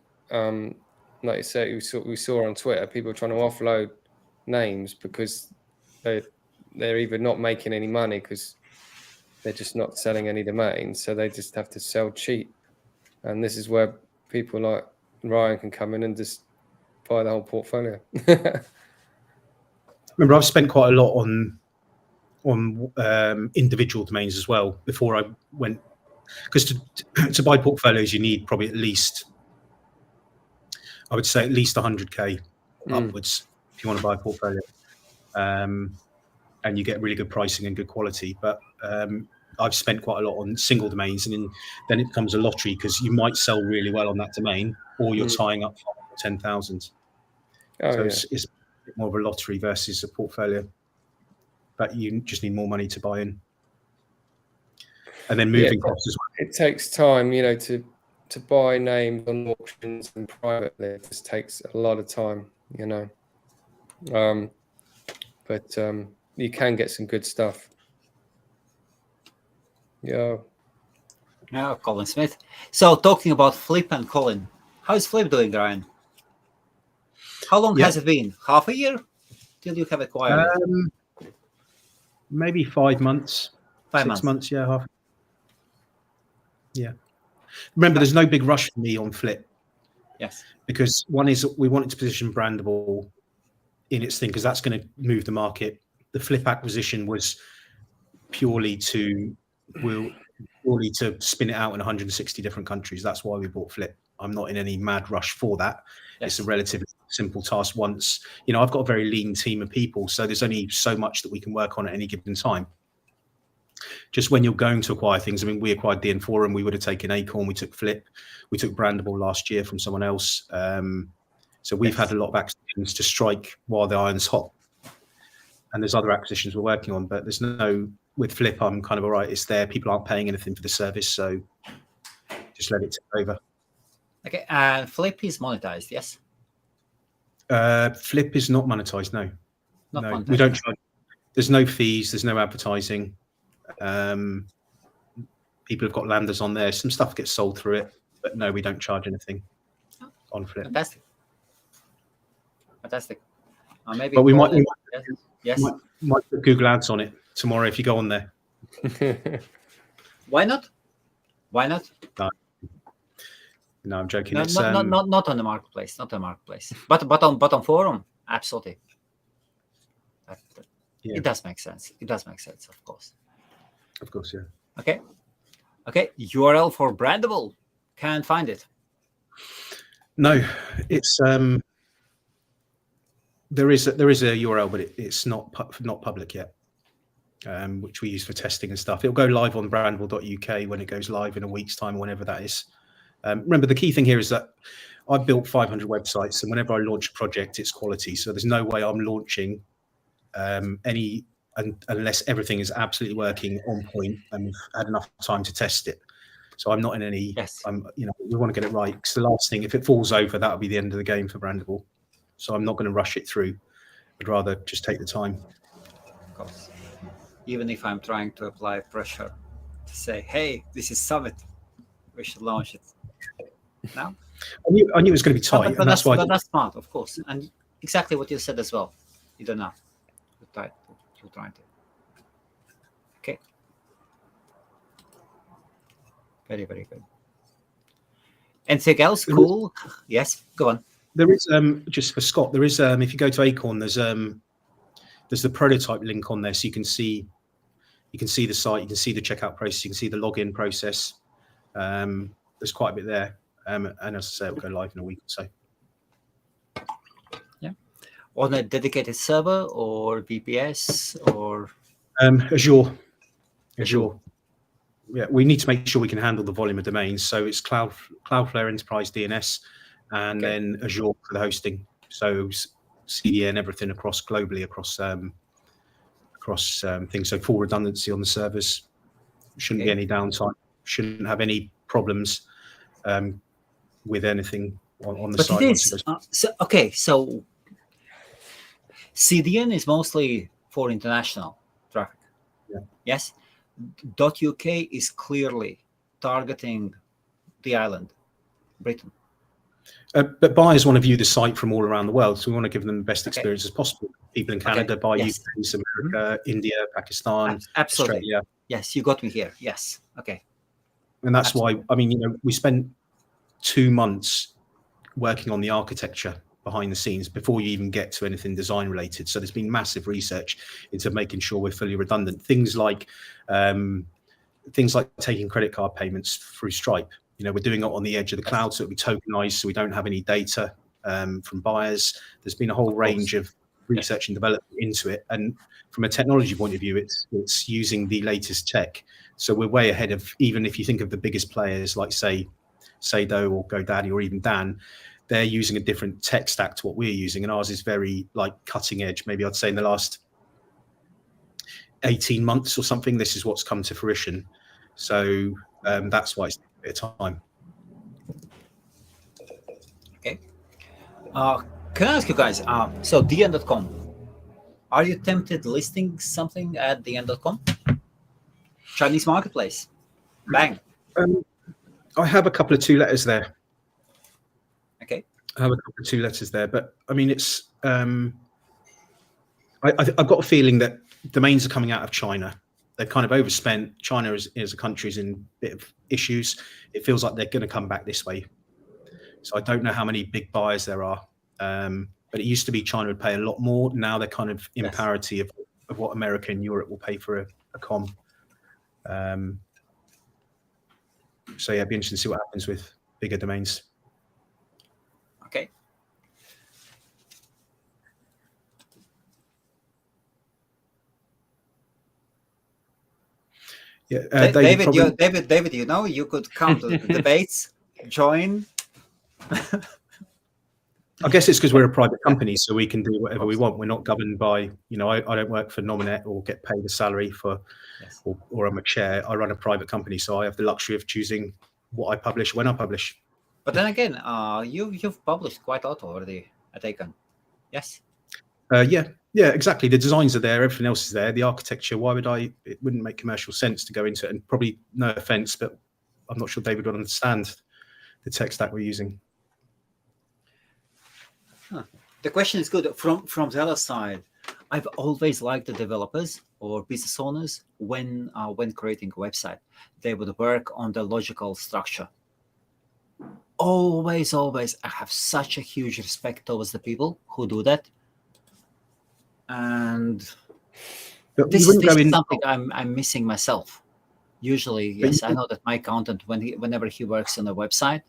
like you said, we saw on Twitter, people are trying to offload names because they're either not making any money because they're just not selling any domains, so they just have to sell cheap. And this is where people like Ryan can come in and just buy the whole portfolio. Remember, I've spent quite a lot on individual domains as well before I went, because to buy portfolios you need probably at least, I would say at least 100k upwards if you want to buy a portfolio, and you get really good pricing and good quality. But I've spent quite a lot on single domains, and then it becomes a lottery because you might sell really well on that domain, or you're tying up 10,000. It's a bit more of a lottery versus a portfolio. But you just need more money to buy in, and then moving costs as well. It takes time, you know, to buy names on auctions and privately. It just takes a lot of time, you know. But you can get some good stuff. Yeah. Yeah, Colin Smith. So talking about Flip and Colin, how's Flip doing, Ryan? How long has it been? Half a year till you have acquired it? Maybe 5 months. 6 months, yeah, half. Yeah. Remember, there's no big rush for me on Flip. Yes. Because one is we wanted to position Brandable in its thing because that's going to move the market. The Flip acquisition was purely to spin it out in 160 different countries. That's why we bought Flip. I'm not in any mad rush for that. Yes. It's a relatively simple task. Once, you know, I've got a very lean team of people, so there's only so much that we can work on at any given time. Just when you're going to acquire things, I mean, we acquired the Forum, we would have taken Acorn, we took Flip, we took Brandable last year from someone else. So we've had a lot of acquisitions to strike while the iron's hot. And there's other acquisitions we're working on, but there's no, with Flip, I'm kind of all right. It's there. People aren't paying anything for the service, so just let it take over. Okay, and Flip is monetized, yes? Flip is not monetized, no. Not monetized. We don't charge. There's no fees. There's no advertising. People have got landers on there. Some stuff gets sold through it, but no, we don't charge anything on Flip. Fantastic. Maybe. But we might put Google Ads on it tomorrow if you go on there. Why not? No, I'm joking. Not on the marketplace. Not on the marketplace. But on forum, absolutely. It does make sense. Of course. Of course, yeah. Okay. URL for Brandable. Can't find it. No, it's there is a URL, but it's not public yet. which we use for testing and stuff. It'll go live on brandable.uk when it goes live in a week's time or whenever that is. Remember, the key thing here is that I've built 500 websites, and whenever I launch a project, it's quality. So there's no way I'm launching unless everything is absolutely working on point and we've had enough time to test it. So I'm not in any. Yes. We want to get it right, because the last thing, if it falls over, that'll be the end of the game for Brandable. So I'm not going to rush it through. I'd rather just take the time. Of course. Even if I'm trying to apply pressure to say, hey, this is Summit, we should launch it now. I knew it was going to be tight, but that's smart, of course. And exactly what you said as well. You don't know. You're trying to. Okay. Very, very good. Anything else? Cool. Yes, go on. There is, just for Scott, there is, if you go to Acorn, there's the prototype link on there, so you can see the site, you can see the checkout process, you can see the login process. There's quite a bit there, and as I say, it'll go live in a week or so. Yeah, on a dedicated server or VPS or Azure. Yeah, we need to make sure we can handle the volume of domains. So it's Cloudflare Enterprise DNS, and then Azure for the hosting. So CDN, everything globally across things. So full redundancy on the servers. Shouldn't be any downtime. Shouldn't have any problems with anything on the site. It is. So CDN is mostly for international traffic. Yeah. Yes. .uk is clearly targeting the island, Britain. But buyers want to view the site from all around the world, so we want to give them the best experience as possible. People in Canada buy UK, America, India, Pakistan, absolutely. Australia. Yes, you got me here. Yes. Okay. And that's why, we spent 2 months working on the architecture behind the scenes before you even get to anything design related. So there's been massive research into making sure we're fully redundant. Things like taking credit card payments through Stripe. We're doing it on the edge of the cloud, so it'll be tokenized, so we don't have any data from buyers. There's been a whole range of research and development into it. And from a technology point of view, it's using the latest tech. So we're way ahead of, even if you think of the biggest players like, say, Sado or GoDaddy or even Dan, they're using a different tech stack to what we're using. And ours is very cutting edge. Maybe I'd say in the last 18 months or something, this is what's come to fruition. So that's why it's a bit of time. Okay. Can I ask you guys, so dn.com, are you tempted listing something at dn.com? Chinese marketplace. Bang. I have a couple of 2 letters there. Okay. I have a couple of 2 letters there, but it's I've got a feeling that domains are coming out of China. They're kind of overspent. China as a country is in a bit of issues. It feels like they're going to come back this way. So I don't know how many big buyers there are. But it used to be China would pay a lot more. Now they're kind of in parity of what America and Europe will pay for a com. So yeah, it'd be interesting to see what happens with bigger domains. Okay. Yeah, David, you could come to the debates, join. I guess it's because we're a private company, so we can do whatever we want. We're not governed by, I don't work for Nominet or get paid a salary for, or I'm a chair. I run a private company, so I have the luxury of choosing what I publish when I publish. But then again, you've published quite a lot already at Acorn. Yes. Yeah, exactly. The designs are there. Everything else is there. The architecture. Why would it wouldn't make commercial sense to go into it. And probably, no offense, but I'm not sure David would understand the tech stack we're using. The question is good. From the other side, I've always liked the developers or business owners when creating a website, they would work on the logical structure. Always, I have such a huge respect towards the people who do that. And this is something I'm missing myself. Usually, yes, I know that my accountant, whenever he works on a website,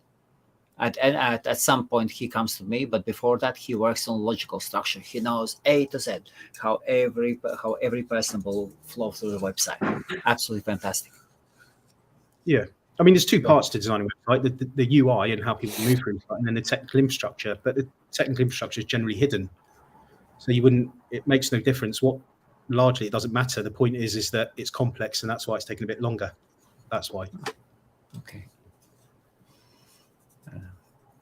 At some point he comes to me, but before that he works on logical structure. He knows A to Z how every person will flow through the website. Absolutely fantastic. Yeah, I mean, there's two parts to designing a website: the UI and how people move through, and then the technical infrastructure. But the technical infrastructure is generally hidden, so it makes no difference. Largely it doesn't matter. The point is that it's complex, and that's why it's taking a bit longer. That's why. Okay.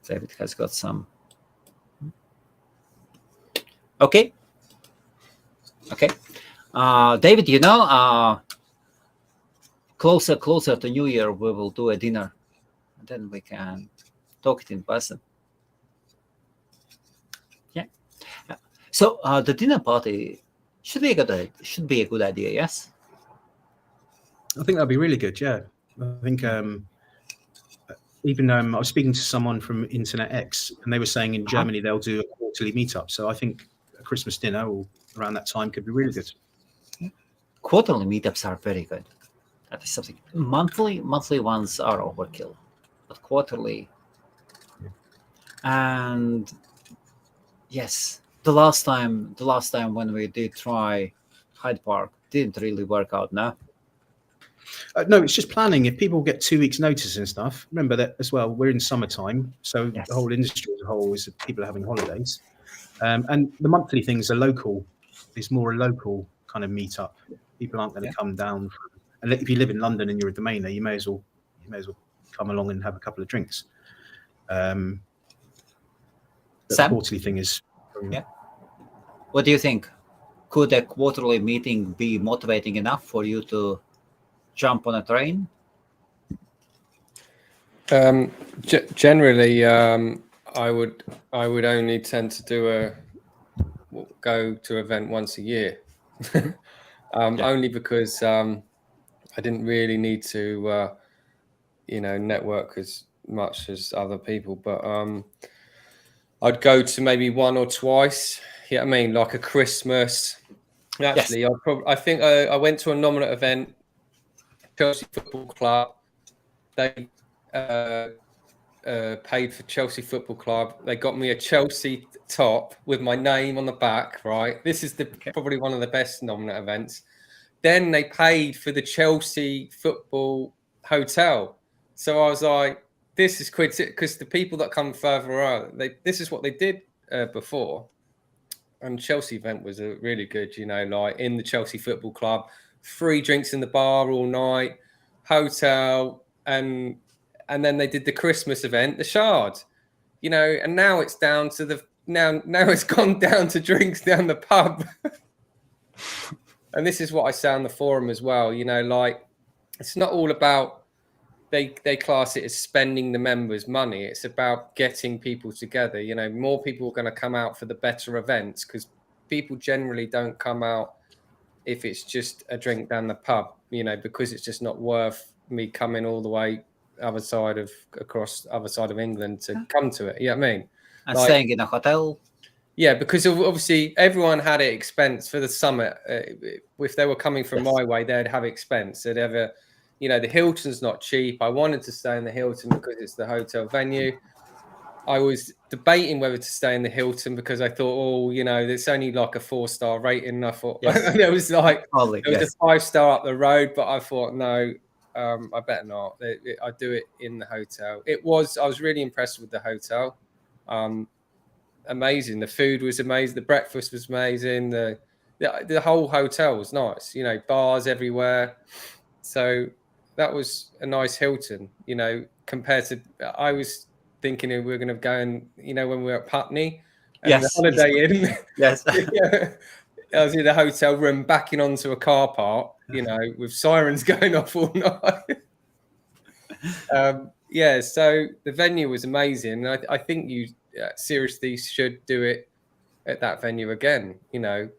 David has got some. Okay. David, closer to New Year, we will do a dinner, and then we can talk it in person. Yeah. So the dinner party should be a good idea. Yes. I think that'd be really good. Yeah. I think even I was speaking to someone from Internet X, and they were saying in Germany they'll do a quarterly meetup. So I think a Christmas dinner or around that time could be really good. Quarterly meetups are very good. That is something. Monthly ones are overkill, but quarterly. And yes, the last time when we did try Hyde Park didn't really work out. No. No, it's just planning. If people get 2 weeks' notice and stuff, remember that as well. We're in summertime, so the whole industry as a whole is people are having holidays, and the monthly things are local. It's more a local kind of meetup. People aren't going to come down. And if you live in London and you're a domainer, you may as well come along and have a couple of drinks. The quarterly thing is. Yeah. What do you think? Could a quarterly meeting be motivating enough for you to jump on a train? Generally, I would only tend to go to an event once a year, only because I didn't really need to, network as much as other people. But I'd go to maybe one or twice. Yeah, I mean, like a Christmas. Actually, I think I went to a nominate event. Chelsea Football Club. They paid for Chelsea Football Club. They got me a Chelsea top with my name on the back. Right, this is probably one of the best nominate events. Then they paid for the Chelsea Football Hotel. So I was like, "This is quid," because the people that come further out, this is what they did before. And Chelsea event was a really good, like in the Chelsea Football Club. Free drinks in the bar all night, hotel, and then they did the Christmas event, the Shard, and now it's down to now it's gone down to drinks down the pub. And this is what I say on the forum as well, like it's not all about they class it as spending the members' money. It's about getting people together. More people are going to come out for the better events because people generally don't come out if it's just a drink down the pub, because it's just not worth me coming all the way across the other side of England to come to it. You know what I mean? And staying in a hotel. Yeah, because obviously everyone had it expense for the summit. If they were coming from my way, they'd have expense. They'd have the Hilton's not cheap. I wanted to stay in the Hilton because it's the hotel venue. I was debating whether to stay in the Hilton because I thought, it's only like a 4-star rating. And I thought it was like a 5-star up the road, but I thought no, I better not. I do it in the hotel. I was really impressed with the hotel. Amazing. The food was amazing. The breakfast was amazing. The whole hotel was nice. Bars everywhere. So that was a nice Hilton. Compared to I was thinking we were going to go and when we were at Putney and the Holiday Inn. Yes. I was in the hotel room backing onto a car park, with sirens going off all night. So the venue was amazing. I think you seriously should do it at that venue again. I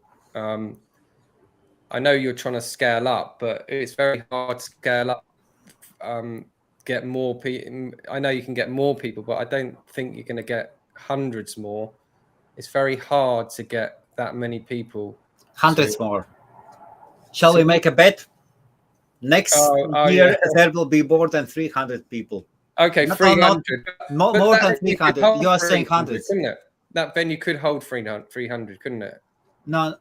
know you're trying to scale up, but it's very hard to scale up. Get more people. I know you can get more people, but I don't think you're going to get hundreds more. It's very hard to get that many people. Hundreds more. Shall we make a bet? Next year there will be more than 300 people. Okay, No, 300. more than 300. You are saying hundreds. Couldn't it? That venue could hold 300, couldn't it? No.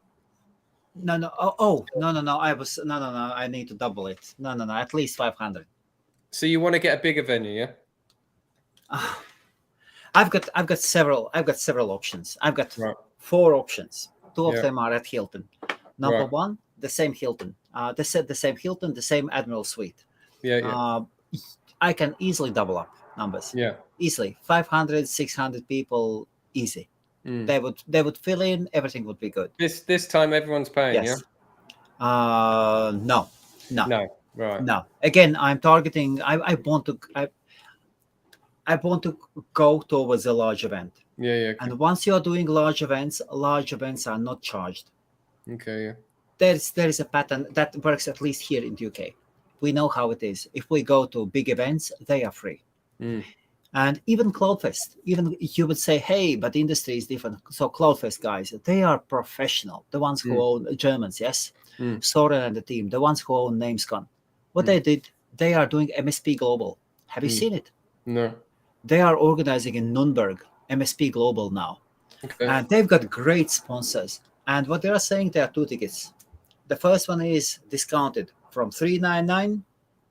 Oh, no. I need to double it. No. At least 500. So you want to get a bigger venue, yeah? I've got several options. I've got 4 options. 2 of them are at Hilton. Number 1, the same Hilton. The same Hilton, the same Admiral Suite. Yeah. I can easily double up numbers. Yeah. Easily. 500, 600 people, easy. They would fill in, everything would be good. This time everyone's paying, yes. Yeah? No. Right. No. Again, I'm targeting I want to go towards a large event. Yeah. Okay. And once you're doing large events are not charged. Okay, yeah. There is a pattern that works at least here in the UK. We know how it is. If we go to big events, they are free. And even Cloudfest, even you would say, hey, but the industry is different. So Cloudfest guys, they are professional. The ones who own Germans, yes? Soren and the team, the ones who own NamesCon. What they did, they are doing MSP Global. Have you seen it? No. They are organizing in Nuremberg, MSP Global now. Okay. And they've got great sponsors. And what they are saying, there are 2 tickets. The first one is discounted from $399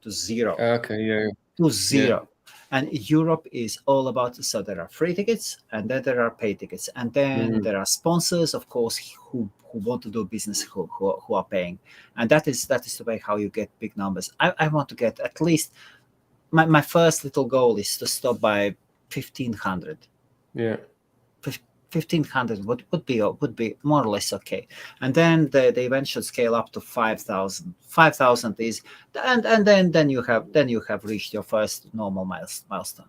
to 0. Okay, yeah. To 0. Yeah. And Europe is all about, so there are free tickets and then there are paid tickets. And then there are sponsors, of course, who want to do business, who are paying. And that is the way how you get big numbers. I want to get at least, my first little goal is to stop by 1,500. Yeah. 1,500 would be more or less okay, and then the event should scale up to 5,000. 5,000 is, and then you have reached your first normal milestone.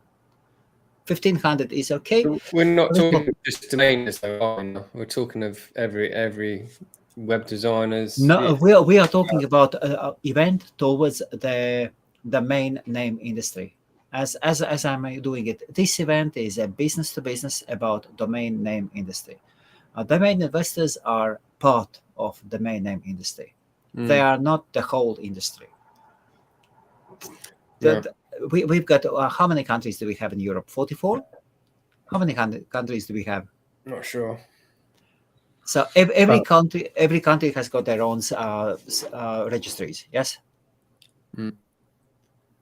1,500 is okay. We're not talking just domainers, though. We're talking of every web designers. No, we are talking about an event towards the main name industry. As I'm doing it, this event is a business to business about domain name industry. Domain investors are part of the domain name industry. They are not the whole industry. We've got how many countries do we have in Europe? 44. How many countries do we have? Not sure. So every country has got their own registries. Yes.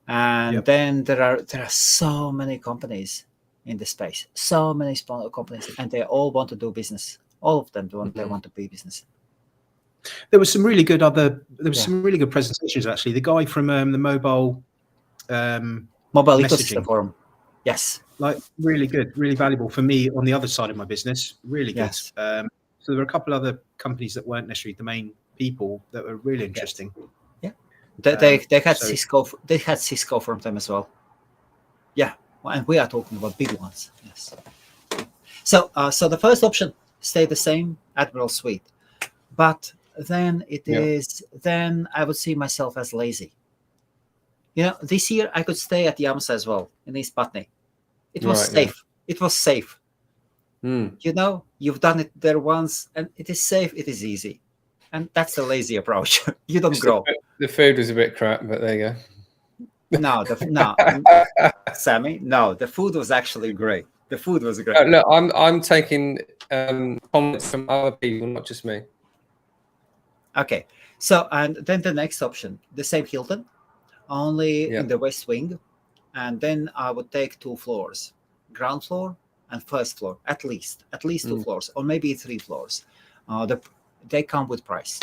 And then there are so many companies in the space, so many small companies, and they all want to do business. All of them they want to be business. There was some really good some really good presentations actually. The guy from the mobile ecosystem forum, yes, like really good, really valuable for me on the other side of my business. Really good. Yes. So there were a couple other companies that weren't necessarily domain people that were really interesting. They had Cisco. They had Cisco from them as well. Yeah, and we are talking about big ones. Yes. So the first option stayed the same, Admiral Suite, but then then I would see myself as lazy. This year I could stay at Yamsa as well in East Putney. It was safe. Yeah. It was safe. You've done it there once, and it is safe. It is easy. And that's the lazy approach. You don't grow. The food was a bit crap, but there you go. No, Sammy. No, the food was actually great. The food was great. Look, I'm taking comments from other people, not just me. Okay. So, and then the next option, the same Hilton, only in the West Wing, and then I would take 2 floors, ground floor and first floor, at least 2 floors, or maybe 3 floors. They come with price,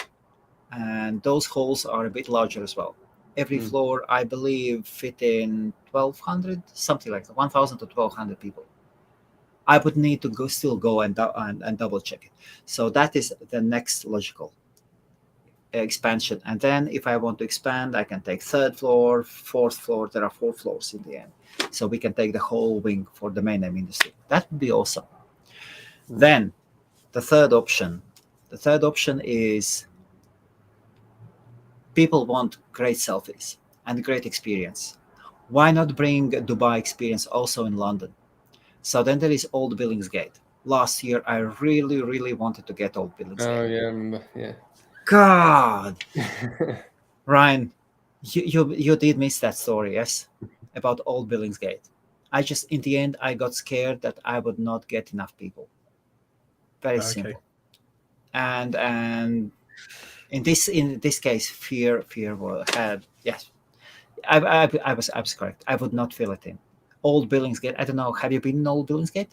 and those halls are a bit larger as well. Every floor, I believe, fit in 1,200, something like that, 1,000 to 1,200 people. I would need to still go and double check it. So that is the next logical expansion. And then if I want to expand, I can take 3rd floor, 4th floor. There are 4 floors in the end, so we can take the whole wing for the main name industry. That would be awesome. Then the third option. The third option is people want great selfies and great experience. Why not bring Dubai experience also in London? So then there is Old Billingsgate. Last year, I really, really wanted to get Old Billingsgate. Oh, yeah, I remember. Yeah. God. Ryan, You did miss that story, yes, about old Billingsgate. I just, in the end, I got scared that I would not get enough people. Very simple. And in this case, fear had, yes. I was correct. I would not fill it in. Old Billingsgate. I don't know. Have you been in Old Billingsgate?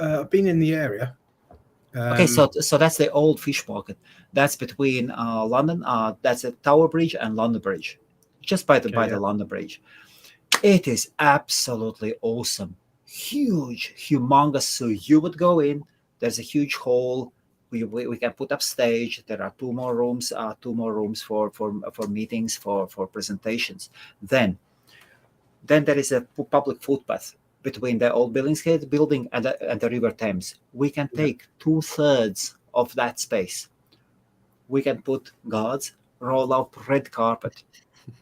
I've been in the area. Okay, so that's the old fish market. That's between London. That's at Tower Bridge and London Bridge, just by the London Bridge. It is absolutely awesome, huge, humongous. So you would go in. There's a huge hall. We can put up stage. There are two more rooms for meetings, for presentations. Then there is a public footpath between the old Billingsgate building and the River Thames. We can take 2/3 of that space. We can put guards, roll out red carpet,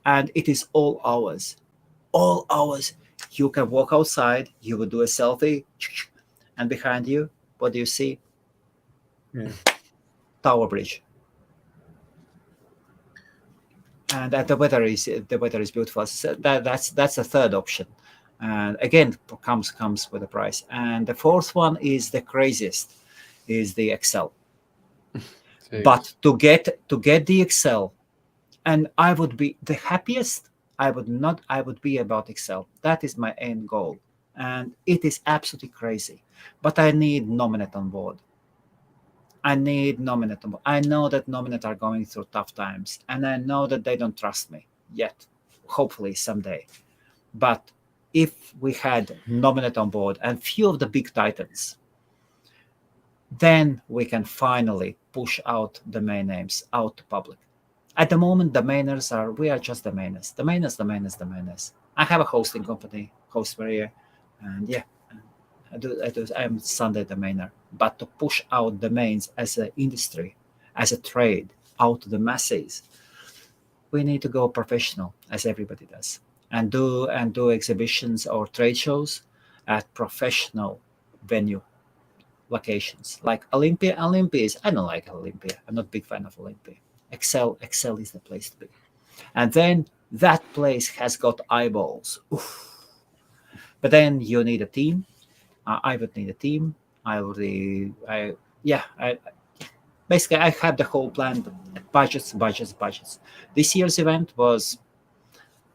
and it is all ours. All hours. You can walk outside, you would do a selfie, and behind you, what do you see? Tower Bridge. And the weather is beautiful. So that's the third option, and again comes with a price. And the fourth one is the craziest, is the Excel. But to get the Excel, and I would be the happiest. I would be about Excel. That is my end goal. And it is absolutely crazy. But I need Nominate on board. I need Nominate on board. I know that Nominate are going through tough times. And I know that they don't trust me yet. Hopefully someday. But if we had Nominate on board and few of the big titans, then we can finally push out domain names out to public. At the moment, domainers we are just domainers. Domainers. I have a hosting company, Hostware, and yeah, I'm Sunday domainer. But to push out domains as an industry, as a trade, out to the masses, we need to go professional, as everybody does, and do exhibitions or trade shows at professional venue locations like Olympia. I don't like Olympia. I'm not a big fan of Olympia. Excel is the place to be. And then that place has got eyeballs. Oof. But then you need a team. I would need a team. Basically I have the whole plan. Budgets. This year's event was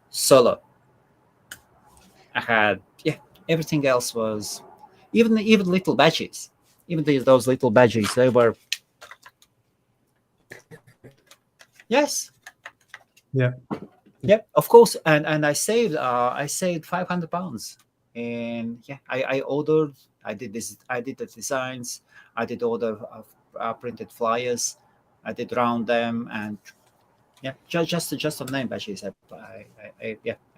solo. I had everything else was even little badges. Even those little badges, they were. Yes. Yeah. Yep. Of course. And I saved £500, and I ordered. I did the designs. I did order printed flyers. I did round them, and just on name badges. I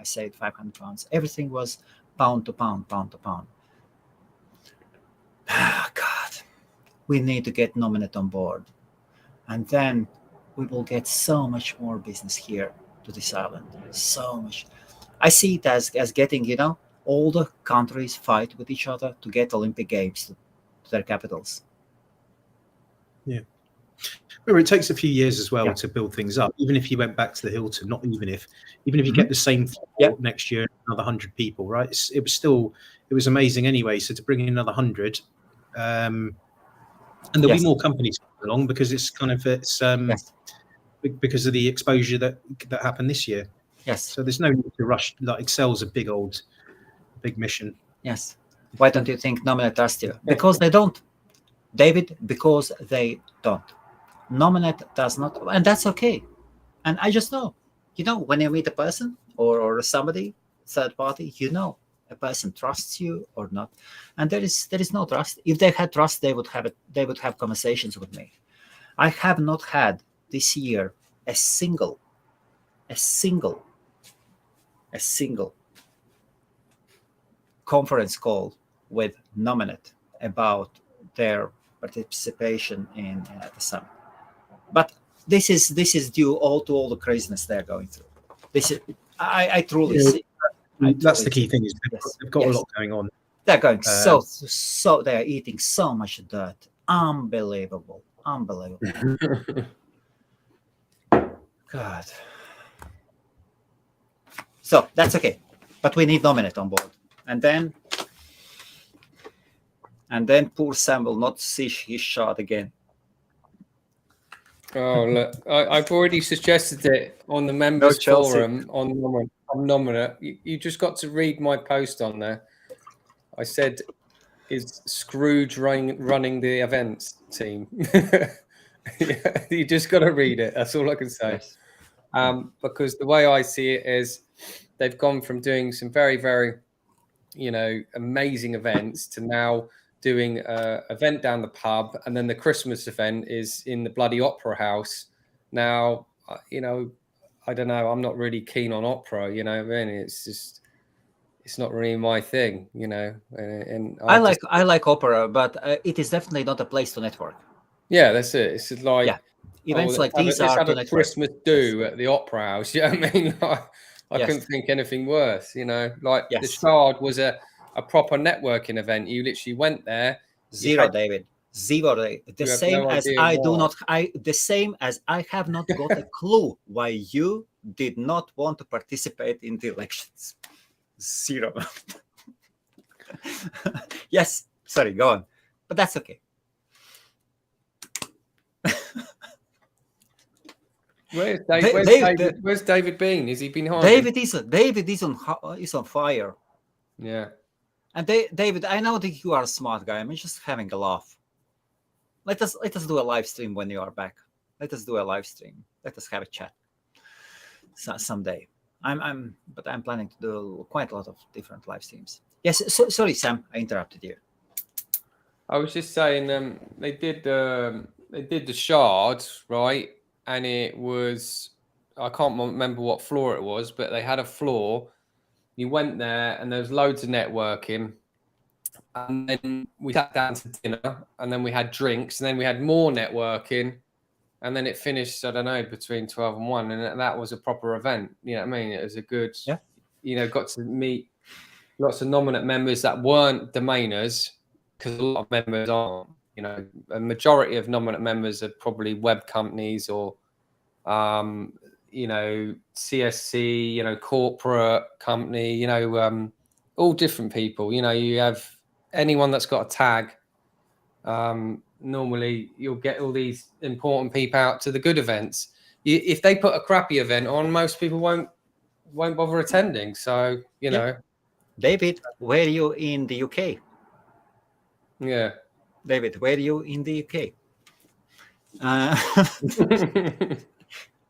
saved £500. Everything was pound to pound. Ah, God, we need to get Nominate on board, and then we will get so much more business here to this island. So much. I see it as getting, all the countries fight with each other to get Olympic Games to their capitals. Yeah. Remember, it takes a few years as well to build things up. Even if you went back to the Hilton, not even if you get the same next year, another 100 people, right? It was amazing anyway. So to bring in another 100, and there'll be more companies along because because of the exposure that happened this year. Yes. So there's no need to rush. Like Excel's a big mission. Yes. Why don't you think Nominate trust you? Because they don't, David. Because they don't. Nominate does not, and that's okay. And I just know, when you meet a person or somebody, third party, a person trusts you or not, and there is no trust. If they had trust, they would have conversations with me. I have not had this year a single conference call with Nominate about their participation in the summit. But this is due to all the craziness they're going through. This is I truly see. That's the key thing. Is they've got a lot going on. They're going so they are eating so much dirt. Unbelievable. God. So that's okay. But we need Nominate on board. And then poor Sam will not see his shot again. Oh, look, I've already suggested it on the members forum on Nominate. You just got to read my post on there. I said, is Scrooge running the events team? You just got to read it. That's all I can say. Yes. Because the way I see it is they've gone from doing some very, very, amazing events to now doing an event down the pub, and then the Christmas event is in the bloody opera house. Now, I don't know. I'm not really keen on opera. I mean, it's just, it's not really my thing. And I like opera, but it is definitely not a place to network. Yeah, that's it. It's like events like these are to network. Christmas do at the opera house. I mean, I couldn't think anything worse. The Shard was a proper networking event. You literally went there. David. Zero. The same as the same as I have not got a clue why you did not want to participate in the elections. Zero. Yes. Sorry, go on. But that's okay. Where's David? Where's David been? Is he been hiding? David is on fire. Yeah. And David, I know that you are a smart guy. I'm just having a laugh. Let us do a live stream when you are back. Let us do a live stream. Let us have a chat someday. I'm planning to do quite a lot of different live streams. Yes. Sorry, Sam, I interrupted you. I was just saying, they did the Shard, right? And it was, I can't remember what floor it was, but they had a floor. You went there and there was loads of networking. And then we sat down to dinner, and then we had drinks, and then we had more networking. And then it finished, I don't know, between 12 and 1. And that was a proper event. You know what I mean? It was a good, got to meet lots of Nominate members that weren't domainers, because a lot of members aren't. A majority of Nominate members are probably web companies or, CSC, corporate company, all different people. You have anyone that's got a tag. Normally you'll get all these important people out to the good events. If they put a crappy event on, most people won't bother attending. So, David, where are you in the UK? Yeah. David, where are you in the UK?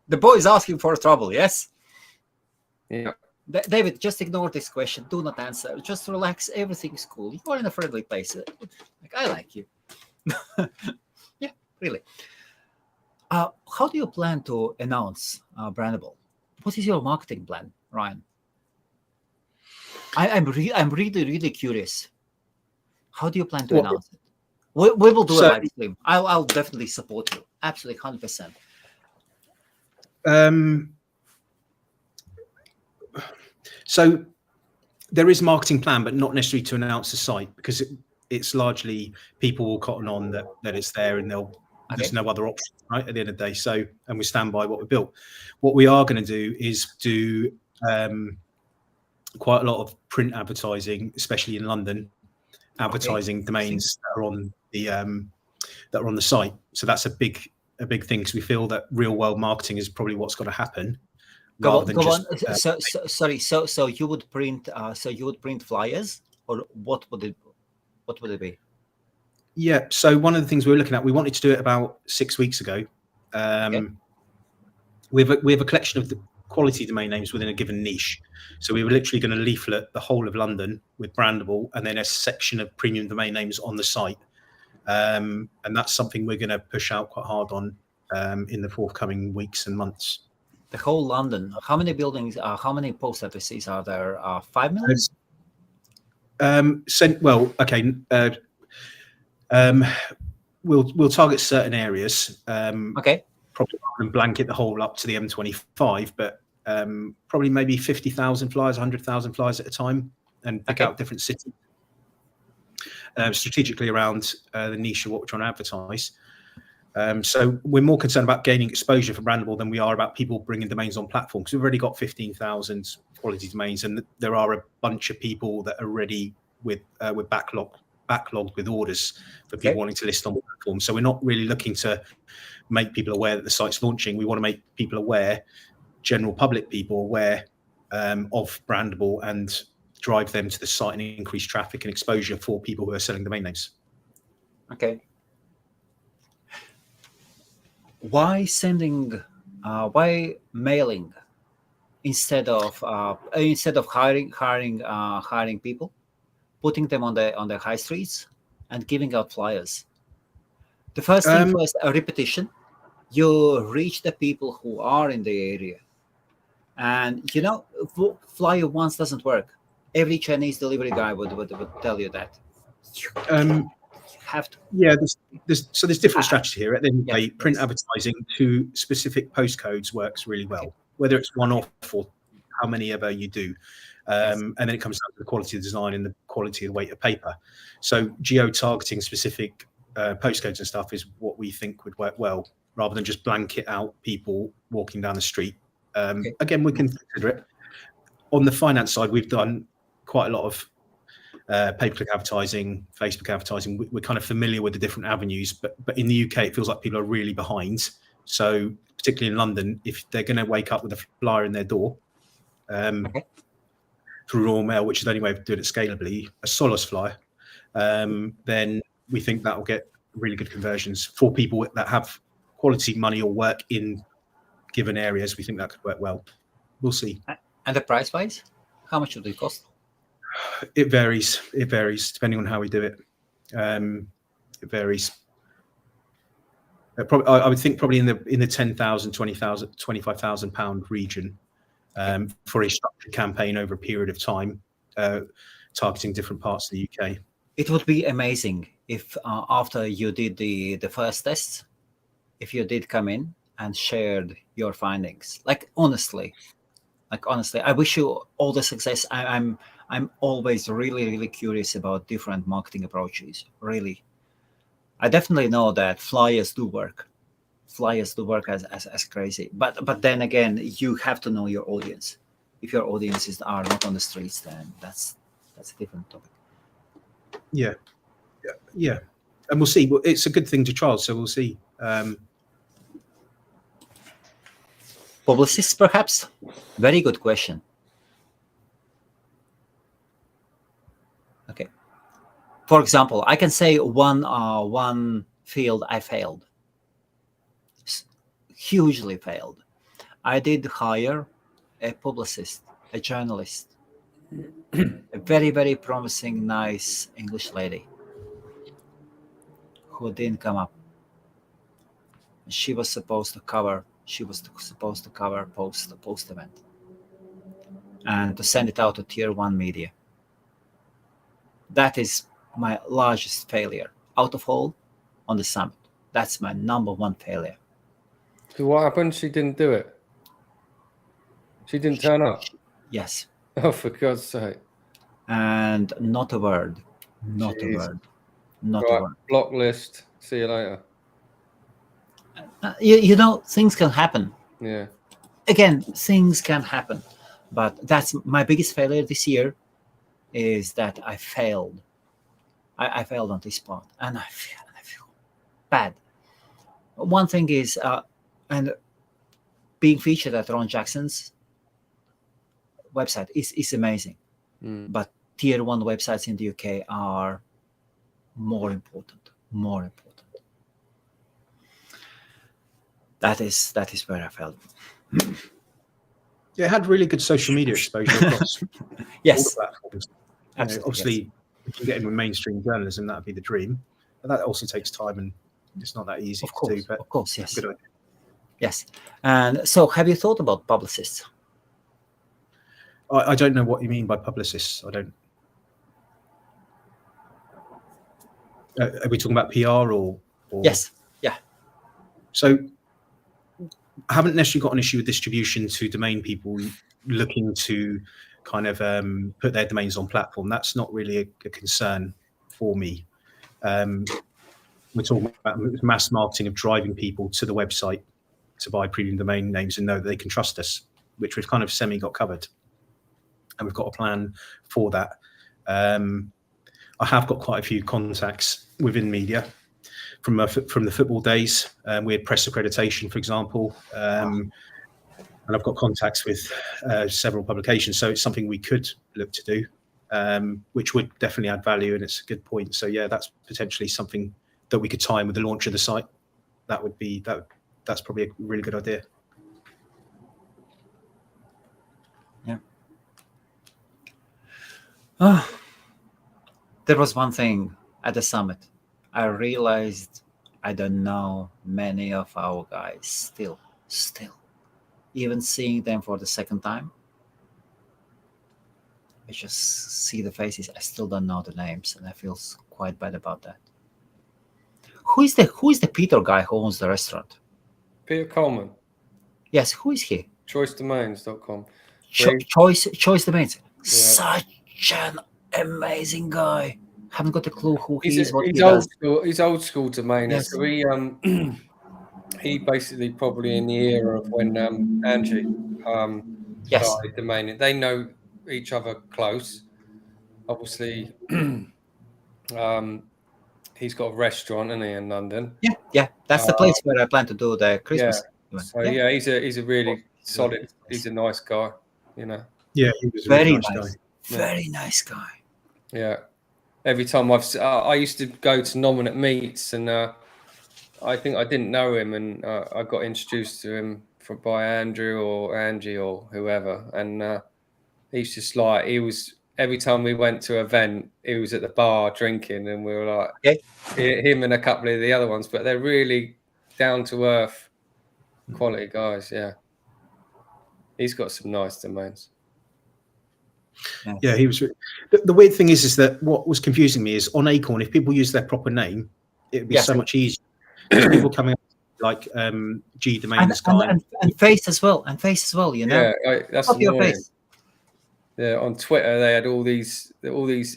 The boy is asking for trouble, yes? Yeah. David, just ignore this question. Do not answer. Just relax. Everything's cool. You are in a friendly place. I like you. Yeah, really. How do you plan to announce Brandable? What is your marketing plan, Ryan? I'm really curious. How do you plan to announce it? We will do a live stream. I'll definitely support you. Absolutely, 100%. So there is a marketing plan, but not necessarily to announce the site, because it's largely people will cotton on that it's there, and there's no other option, right, at the end of the day. So, and we stand by what we built. What we are going to do is do quite a lot of print advertising, especially in London, advertising domains that are on the site. So that's a big thing, because we feel that real world marketing is probably what's got to happen. Go on. So you would print flyers, or what would it be? Yeah. So one of the things we were looking at, we wanted to do it about 6 weeks ago. We have a collection of the quality domain names within a given niche. So we were literally going to leaflet the whole of London with Brandable, and then a section of premium domain names on the site. And that's something we're going to push out quite hard on in the forthcoming weeks and months. The whole London. How many buildings? How many post offices are there? 5 million. We'll target certain areas. Probably and blanket the whole up to the M25, but probably maybe 50,000 flyers, 100,000 flyers at a time, and pick out different cities strategically around the niche of what we're trying to advertise. So we're more concerned about gaining exposure for Brandable than we are about people bringing domains on platform, because we've already got 15,000 quality domains, and there are a bunch of people that are ready with backlogged with orders for people wanting to list on platform. So we're not really looking to make people aware that the site's launching. We want to make people aware, general public people aware of Brandable, and drive them to the site and increase traffic and exposure for people who are selling domain names. Okay. Why mailing instead of hiring people, putting them on the high streets and giving out flyers? The first thing first, a repetition. You reach the people who are in the area, and flyer once doesn't work. Every Chinese delivery guy would tell you that. Have to. Yeah, there's different strategy here. At the end of the day, print advertising to specific postcodes works really well, whether it's one-off or how many ever you do. And then it comes down to the quality of the design and the quality of the weight of paper. So geo-targeting specific postcodes and stuff is what we think would work well, rather than just blanket out people walking down the street. Again, we can consider it. On the finance side, we've done quite a lot of pay-per-click advertising, Facebook advertising. We're kind of familiar with the different avenues, but in the UK, it feels like people are really behind. So particularly in London, if they're going to wake up with a flyer in their door through raw mail, which is the only way of doing it scalably, a Solos flyer, then we think that will get really good conversions for people that have quality money or work in given areas. We think that could work well. We'll see. And the price-wise, how much would it cost? It varies. It varies depending on how we do it. It varies. I would think probably in the 10,000, 20,000, 25,000 pound region for a structured campaign over a period of time, targeting different parts of the UK. It would be amazing if after you did the first tests, if you did come in and shared your findings. Like honestly, I wish you all the success. I'm always really, really curious about different marketing approaches. Really, I definitely know that flyers do work. Flyers do work as crazy. But then again, you have to know your audience. If your audiences are not on the streets, then that's a different topic. Yeah, and we'll see. Well, it's a good thing to trial, so we'll see. Publicists, perhaps. Very good question. Okay. For example, I can say one field I failed. Hugely failed. I did hire a publicist, a journalist, a very, very promising, nice English lady who didn't come up. She was supposed to cover post event and to send it out to tier 1 media. That is my largest failure out of all on the summit. That's my number one failure. So what happened? She didn't do it. She didn't turn up. Yes. Oh, for God's sake! And not a word. Not a word. Not a word. Block list. See you later. Things can happen. Yeah. Again, things can happen, but that's my biggest failure this year. Is that I failed. I failed on this part, and I feel bad. One thing is, and being featured at Ron Jackson's website is amazing, but tier 1 websites in the UK are more important. That is where I failed. Yeah, it had really good social media exposure across yes, all the platforms. Absolutely, obviously, yes. If you get in with mainstream journalism, that'd be the dream. But that also takes time, and it's not that easy to do. But of course, yes. Good idea. Yes. And so, have you thought about publicists? I don't know what you mean by publicists. I don't. Are we talking about PR or? Yes. Yeah. So, I haven't necessarily got an issue with distribution to domain people looking to kind of put their domains on platform. That's not really a concern for me. When we're talking about mass marketing of driving people to the website to buy premium domain names and know that they can trust us, which we've kind of got covered. And we've got a plan for that. I have got quite a few contacts within media from the football days. We had press accreditation, for example. And I've got contacts with several publications. So it's something we could look to do, which would definitely add value. And it's a good point. So yeah, that's potentially something that we could tie in with the launch of the site. That's probably a really good idea. Yeah. There was one thing at the summit. I realized I don't know many of our guys still. Even seeing them for the second time, I just see the faces. I still don't know the names, and I feel quite bad about that. Who is the Peter guy who owns the restaurant? Peter Coleman. Yes, who is he? ChoiceDomains.com. Choice Domains. Yeah. Such an amazing guy. Haven't got a clue who he is. He's old school domainer. Yes. So he basically probably in the era of when Angie started domaining. They know each other close. Obviously, he's got a restaurant, isn't he, in London? Yeah. That's the place where I plan to do the Christmas. Yeah. So he's a really solid. He's a nice guy, you know. Yeah, he was a very really nice guy. Very nice guy. Yeah. Every time I used to go to nominate meets, and I think I didn't know him, and I got introduced to him by Andrew or Angie or whoever, and he's just like, every time we went to an event, he was at the bar drinking, and we were like, him and a couple of the other ones, but they're really down to earth quality guys. Yeah, he's got some nice domains. Yeah, he was. The weird thing is that what was confusing me is on Acorn, if people use their proper name, it would be so much easier. People coming up like G domains and face as well, you know. Yeah, that's annoying. Yeah, on Twitter they had all these images.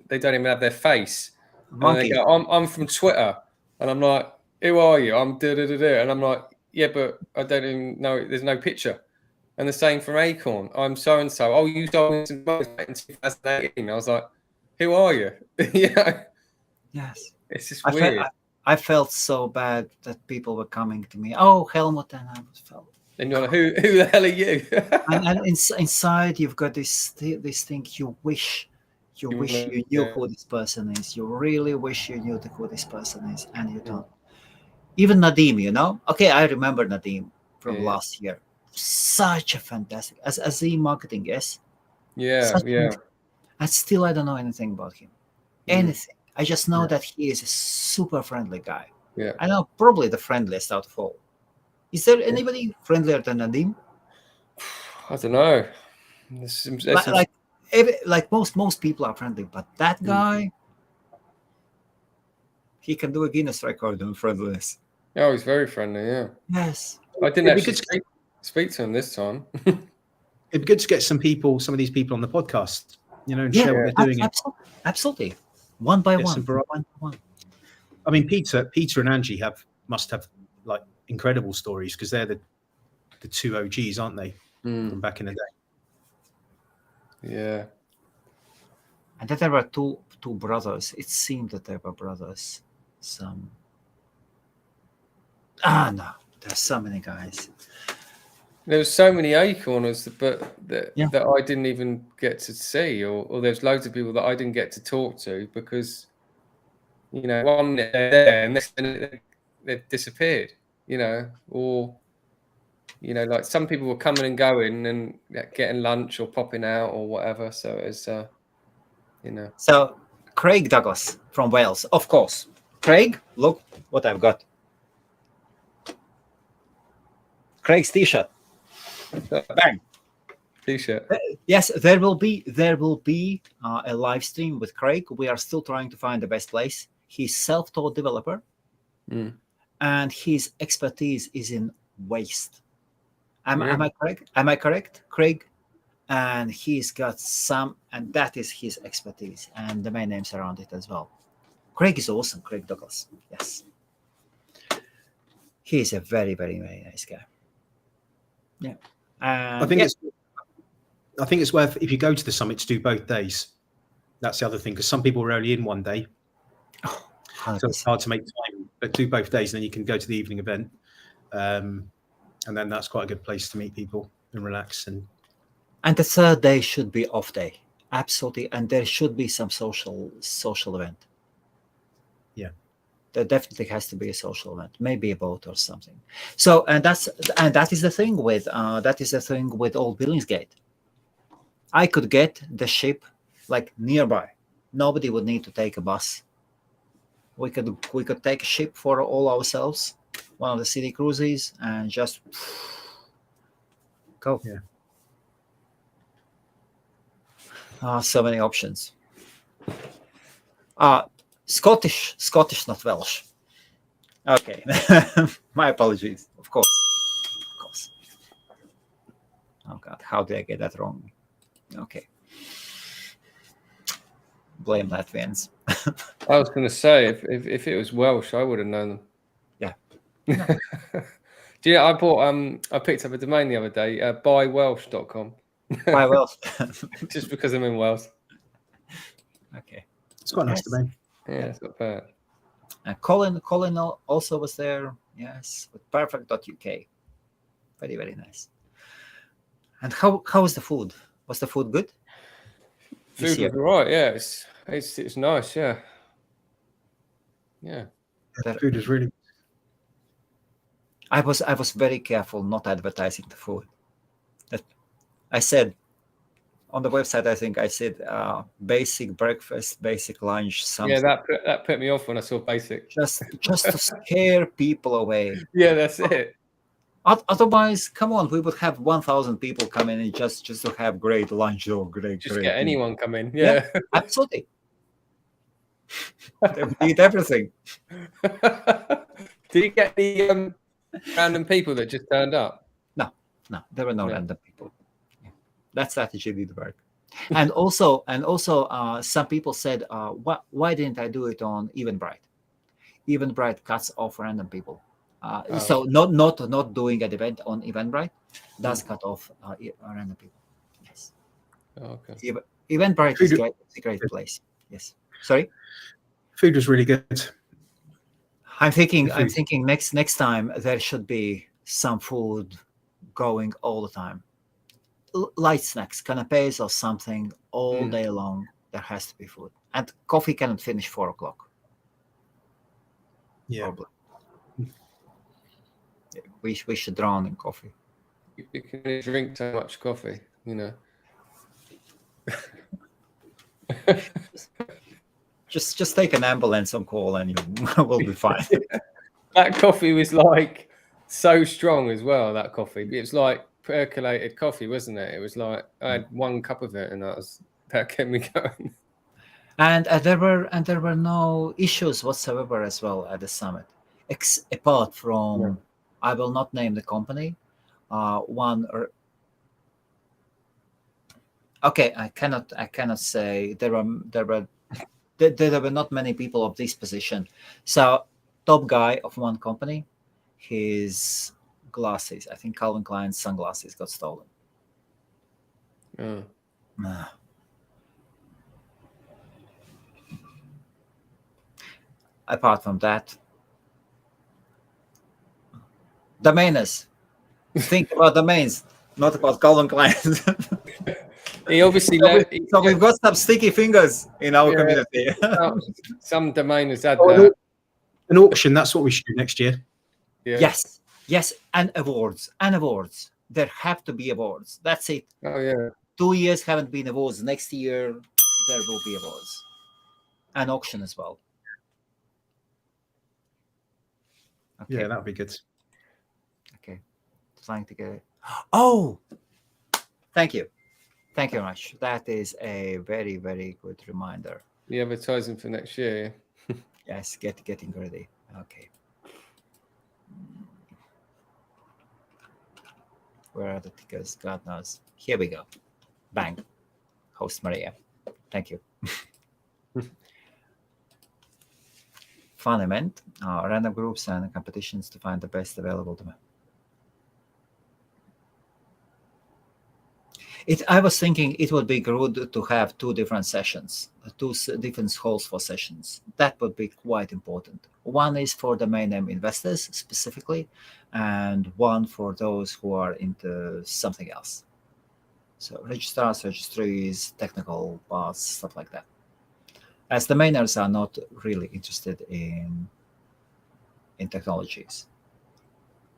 They don't even have their face. And they go, I'm from Twitter, and I'm like, who are you? I'm da-da-da-da. And I'm like, yeah, but I don't even know. There's no picture. And the same from Acorn. I'm so and so. Oh, you told me in 2018. I was like, who are you? Yeah. Yes. It's just weird. I felt so bad that people were coming to me. Oh, Helmut, and I felt. And you're like, who the hell are you? and inside you've got this thing. You wish you knew who this person is. You really wish you knew who this person is, and you don't. Even Nadim, you know. Okay, I remember Nadim from last year. Such a fantastic as the marketing, yes. Yeah. And still, I don't know anything about him. Anything. I just know that he is a super friendly guy. Yeah. I know probably the friendliest out of all. Is there anybody friendlier than Nadim? I don't know. Like most people are friendly, but that guy, he can do a Guinness record on friendliness. Oh, he's very friendly. Yeah. Yes. I didn't actually speak to him this time. It'd be good to get some of these people on the podcast, you know, and share what they're doing. Absolutely. One by one. I mean, Peter and Angie must have like incredible stories because they're the two OGs, aren't they, from back in the day? Yeah. And then there were two brothers. It seemed that they were brothers. No, there's so many guys. There was so many Acorners that I didn't even get to see, or there's loads of people that I didn't get to talk to because, you know, one they're there and next minute they've disappeared, you know, or, you know, like some people were coming and going and getting lunch or popping out or whatever. So it's, you know. So Craig Douglas from Wales, of course. Craig, look what I've got. Craig's T-shirt. Bang. T-shirt. Yes, there will be a live stream with Craig. We are still trying to find the best place. He's self-taught developer, and his expertise is in waste. Am I correct? Am I correct, Craig? And he's got and that is his expertise, and the main names around it as well. Craig is awesome. Craig Douglas. Yes. He is a very, very, very nice guy. Yeah. I think it's worth, if you go to the summit, to do both days. That's the other thing, because some people are only in one day. Oh, so it's hard to make time, but do both days, and then you can go to the evening event. And then that's quite a good place to meet people and relax. And the third day should be off day. Absolutely. And there should be some social event. Yeah. There definitely has to be a social event, maybe a boat or something. So, and that is the thing with Old Billingsgate. I could get the ship like nearby. Nobody would need to take a bus. We could take a ship for all ourselves, one of the city cruises, and just go. Yeah. So many options. Scottish, not Welsh. Okay. My apologies. Of course. Oh God, how did I get that wrong? Okay. Blame Latvians. I was going to say, if it was Welsh, I would have known them. Yeah. Do you know, I picked up a domain the other day, buywelsh.com. Buy Welsh. Just because I'm in Wales. Okay. It's quite a nice domain. Yeah, it's not bad. Colin also was there. Yes, with perfect.uk. Very, very nice. And how was the food? Was the food good? Food was right. Yeah, it's nice. Yeah. Yeah. The food is really. I was very careful not advertising the food. I said on the website, I think I said basic breakfast, basic lunch, something. Yeah, that put me off when I saw basic. Just to scare people away. Yeah, that's it. Otherwise, come on, we would have 1,000 people come in and just to have great lunch or great. Get anyone come in. Yeah, absolutely. They would eat everything. Did you get any random people that just turned up? No, there were no random people. That strategy did work. And also, some people said, why didn't I do it on Eventbrite? Eventbrite cuts off random people. So not doing an event on Eventbrite does cut off random people. Yes. Oh, okay. Eventbrite is great. It's a great place. Yes. Sorry. Food was really good. I'm thinking next time there should be some food going all the time. Light snacks, canapes or something all day long. There has to be food, and coffee cannot finish 4 o'clock. Yeah. Probably. We should drown in coffee. You can drink so much coffee, you know. just take an ambulance on call and you will be fine. That coffee was like so strong as well. That coffee, it was like percolated coffee, wasn't it? It was like I had 1 cup of it, and that kept me going. And there were no issues whatsoever as well at the summit, apart from I will not name the company. Okay, I cannot say there were not many people of this position. So top guy of one company, his glasses, I think Calvin Klein's sunglasses got stolen. Apart from that, domainers, think about domains, not about Calvin Klein. He obviously so we've got some sticky fingers in our community. Some domainers had that. An auction, that's what we should do next year. Yeah. Yes, and awards. There have to be awards. That's it. Oh yeah. 2 years haven't been awards. Next year there will be awards. An auction as well. Okay. Yeah, that would be good. Okay. Trying to get it. Oh, thank you very much. That is a very, very good reminder. The advertising for next year. Yes, getting ready. Okay. Where are the tickets? God knows. Here we go. Bang. Host Maria. Thank you. Funiment, random groups and competitions to find the best available domain. I was thinking it would be good to have 2 different sessions, 2 different calls for sessions. That would be quite important. One is for domain name investors specifically, and one for those who are into something else. So registrars, registries, technical parts, stuff like that. As domainers are not really interested in technologies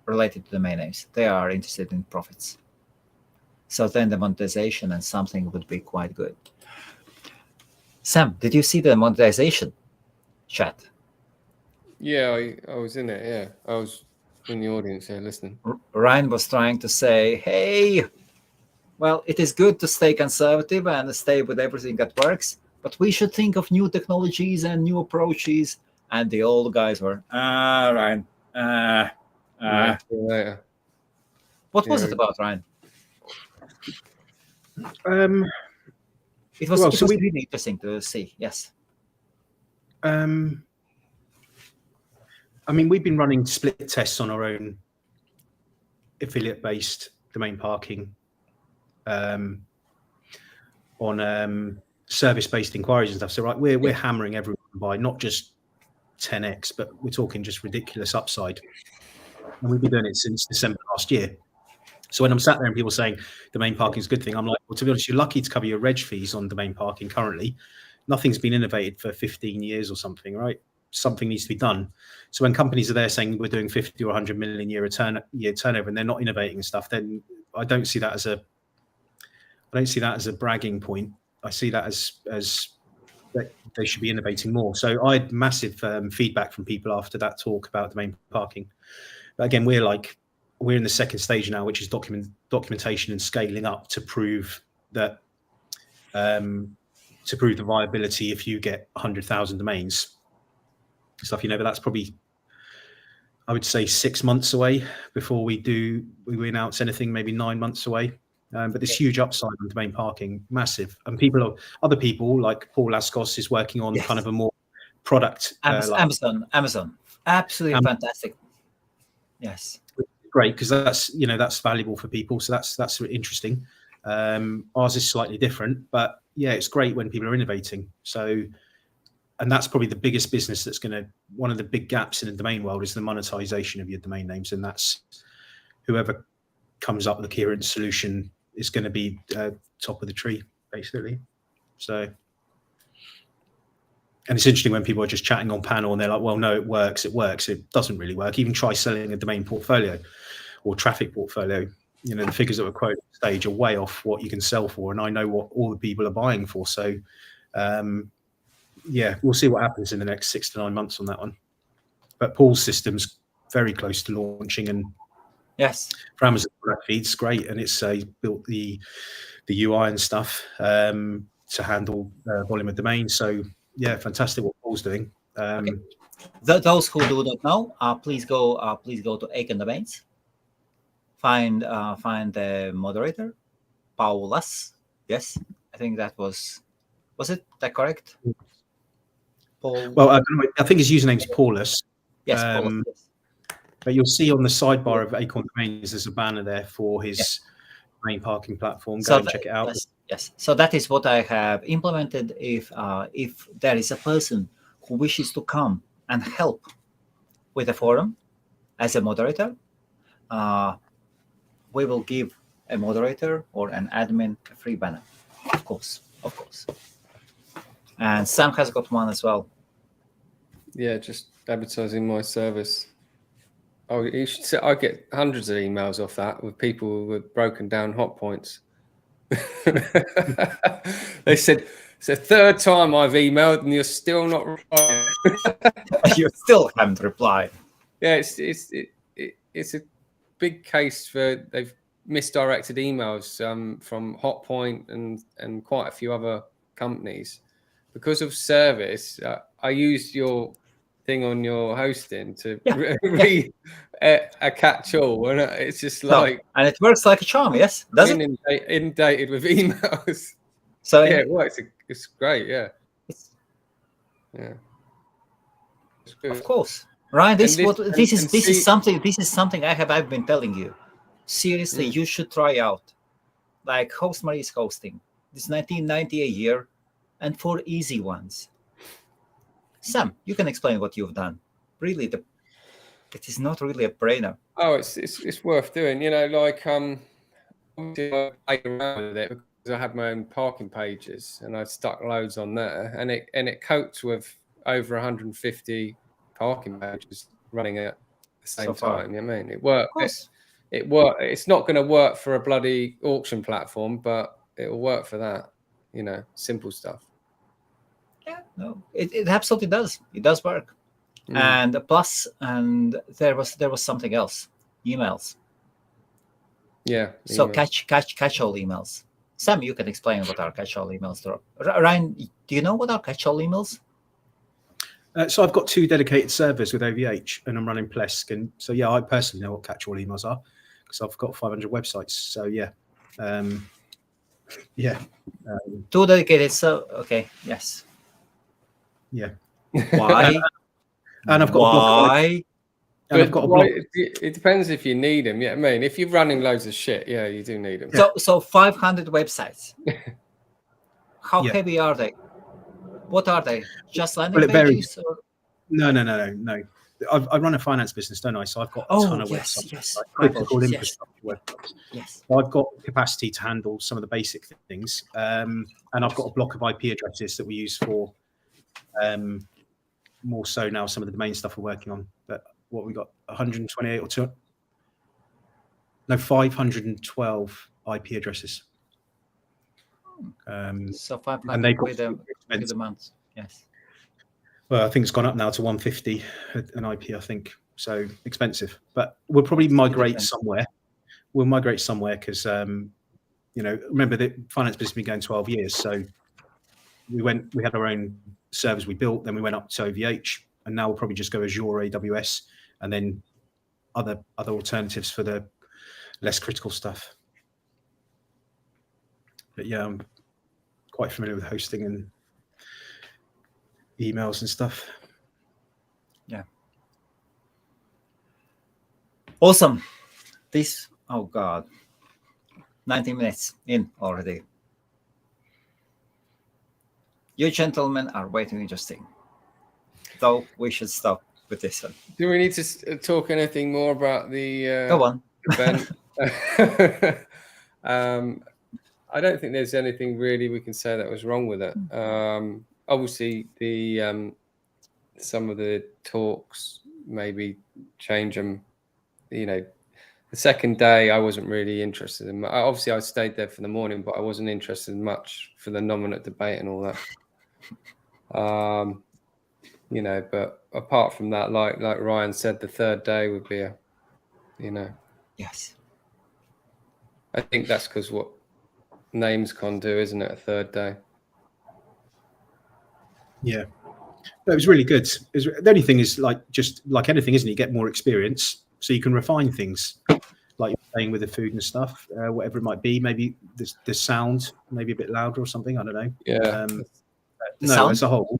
related to domain names. They are interested in profits. So then the monetization and something would be quite good. Sam, did you see the monetization chat? Yeah, I was in it. Yeah, I was in the audience here listening. Ryan was trying to say, hey, well, it is good to stay conservative and stay with everything that works, but we should think of new technologies and new approaches. And the old guys were, Ryan. What was it about, Ryan? It was really interesting to see. Yes. I mean, we've been running split tests on our own affiliate-based domain parking on service-based inquiries and stuff. So, right, we're hammering everyone by not just 10x, but we're talking just ridiculous upside. And we've been doing it since December last year. So when I'm sat there and people saying domain parking is a good thing, I'm like, well, to be honest, you're lucky to cover your reg fees on domain parking currently. Nothing's been innovated for 15 years or something, right? Something needs to be done. So when companies are there saying we're doing 50 or 100 million year turnover and they're not innovating stuff, then I don't see that as a bragging point. I see that as that they should be innovating more. So I had massive feedback from people after that talk about domain parking. But again, we're in the second stage now, which is documentation and scaling up to prove that the viability if you get 100,000 domains stuff, but that's probably, I would say, 6 months away before we announce anything, maybe 9 months away. But this huge upside on domain parking, massive. And other people like Paul Laskos is working on kind of a more product. Amazon, absolutely fantastic. Yes. Great, because that's valuable for people. So that's interesting. Ours is slightly different, but yeah, it's great when people are innovating. So, and that's probably the biggest business one of the big gaps in the domain world is the monetization of your domain names. And that's whoever comes up with a coherent solution is going to be top of the tree, basically. So, and it's interesting when people are just chatting on panel and they're like, well, no, it works. It doesn't really work. Even try selling a domain portfolio or traffic portfolio. The figures that were quoted at the stage are way off what you can sell for. And I know what all the people are buying for. So, we'll see what happens in the next 6 to 9 months on that one. But Paul's system's very close to launching. And yes, for Amazon product feeds, great. And it's built the UI and stuff to handle volume of domains. So, yeah, fantastic what Paul's doing. Okay. Those who do not know, please go to Aiken Domains. Find the moderator, Paulus. Yes, I think that was it that correct? Paul. Well, I think his username is Paulus. Yes, Paulus. But you'll see on the sidebar of Acorn Domains, there's a banner there for his main parking platform. Go and check it out. Yes. So that is what I have implemented. If there is a person who wishes to come and help with the forum as a moderator, we will give a moderator or an admin a free banner. Of course. And Sam has got one as well. Yeah, just advertising my service. Oh, you should say I get hundreds of emails off that with people with broken down hot points. They said it's the 3rd time I've emailed and you're still not replying. You still haven't replied. Yeah, it's a big case for they've misdirected emails from Hotpoint and quite a few other companies because of service. I used your thing on your hosting to read a catch-all, and it's just like, and it works like a charm. Yes, does it? Inundated with emails. So yeah, it works. It's great. Yeah. Of course, Ryan. This is something I've been telling you. Seriously, you should try out. Like HostMary is hosting. It's $19.90 a year, and 4 easy ones. Sam, you can explain what you've done. Really, it is not really a brainer. Oh, it's worth doing. You know, like obviously I played around with it because I had my own parking pages and I stuck loads on there, and it copes with over 150 parking pages running at the same time. You know what I mean, it works. It works. It's not going to work for a bloody auction platform, but it will work for that. You know, simple stuff. Yeah, no, it absolutely does. It does work. And plus, and there was something else. Emails. Yeah. So catch-all emails. Sam, you can explain what our catch-all emails are. Ryan, do you know what our catch-all emails? So I've got 2 dedicated servers with OVH, and I'm running Plesk, and so yeah, I personally know what catch-all emails are because I've got 500 websites. So yeah, 2 dedicated. So okay, yes. Yeah. Why? And I've got why? I've got a block. It depends if you need them. Yeah, I mean, if you're running loads of shit, yeah, you do need them. So 500 websites. How heavy are they? What are they? Just landing pages? Or? No. I run a finance business, don't I? So I've got a ton of websites, like critical infrastructure websites. Yes. So I've got capacity to handle some of the basic things, and I've got a block of IP addresses that we use for more so now some of the domain stuff we're working on. But what we got 128 or 2? No, 512 IP addresses. So 500 and they got with the months. Yes. Well, I think it's gone up now to 150 an IP, I think. So expensive, but we'll probably migrate somewhere. We'll migrate somewhere because, remember the finance business has been going 12 years. So we had our own servers we built, then we went up to OVH, and now we'll probably just go Azure, AWS, and then other alternatives for the less critical stuff. But yeah, I'm quite familiar with hosting and emails and stuff. Yeah. Awesome. Oh God, 19 minutes in already. You gentlemen are way too interesting. So we should stop with this one. Do we need to talk anything more about the Go on. event? I don't think there's anything really we can say that was wrong with it. Obviously, some of the talks maybe change them. You know, the second day I wasn't really interested in. Obviously, I stayed there for the morning, but I wasn't interested in much for the nominate debate and all that. But apart from that, like Ryan said, the third day would be Yes. I think that's because what NamesCon do, isn't it? A third day. Yeah, it was really good. The only thing is, just like anything, isn't it? You get more experience, so you can refine things, like you're saying with the food and stuff, whatever it might be. Maybe the sound, maybe a bit louder or something. I don't know. Yeah. As a whole.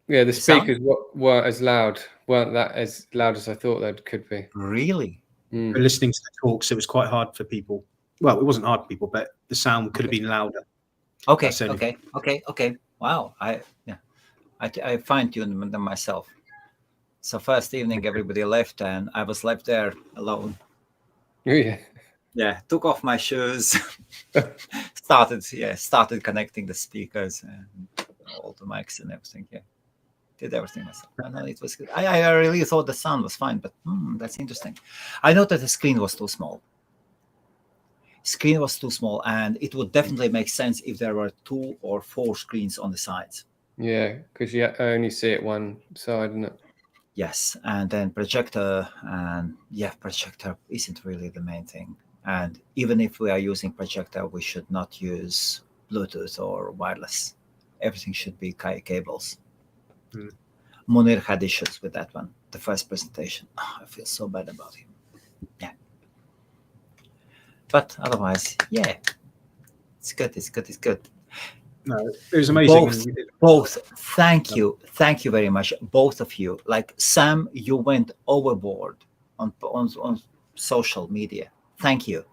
Yeah, the speakers weren't as loud as I thought they could be. Really? But listening to the talks, it was quite hard for people. Well, it wasn't hard for people, but the sound could have been louder. Okay. Wow. I fine-tuned them myself. So first evening, everybody left, and I was left there alone. Oh, yeah. Yeah. Took off my shoes. Started connecting the speakers and all the mics and everything. Yeah. Did everything myself. And it was good. I really thought the sound was fine, but that's interesting. I know that the screen was too small. And it would definitely make sense if there were 2 or 4 screens on the sides. Yeah, because you only see it one side, isn't it? Yes, and then projector, projector isn't really the main thing. And even if we are using projector, we should not use Bluetooth or wireless. Everything should be cables. Munir had issues with that one, the first presentation. I feel so bad about him. Yeah. But otherwise, yeah, it's good. No, it was amazing. Both. Thank you very much, both of you. Like Sam, you went overboard on social media. Thank you,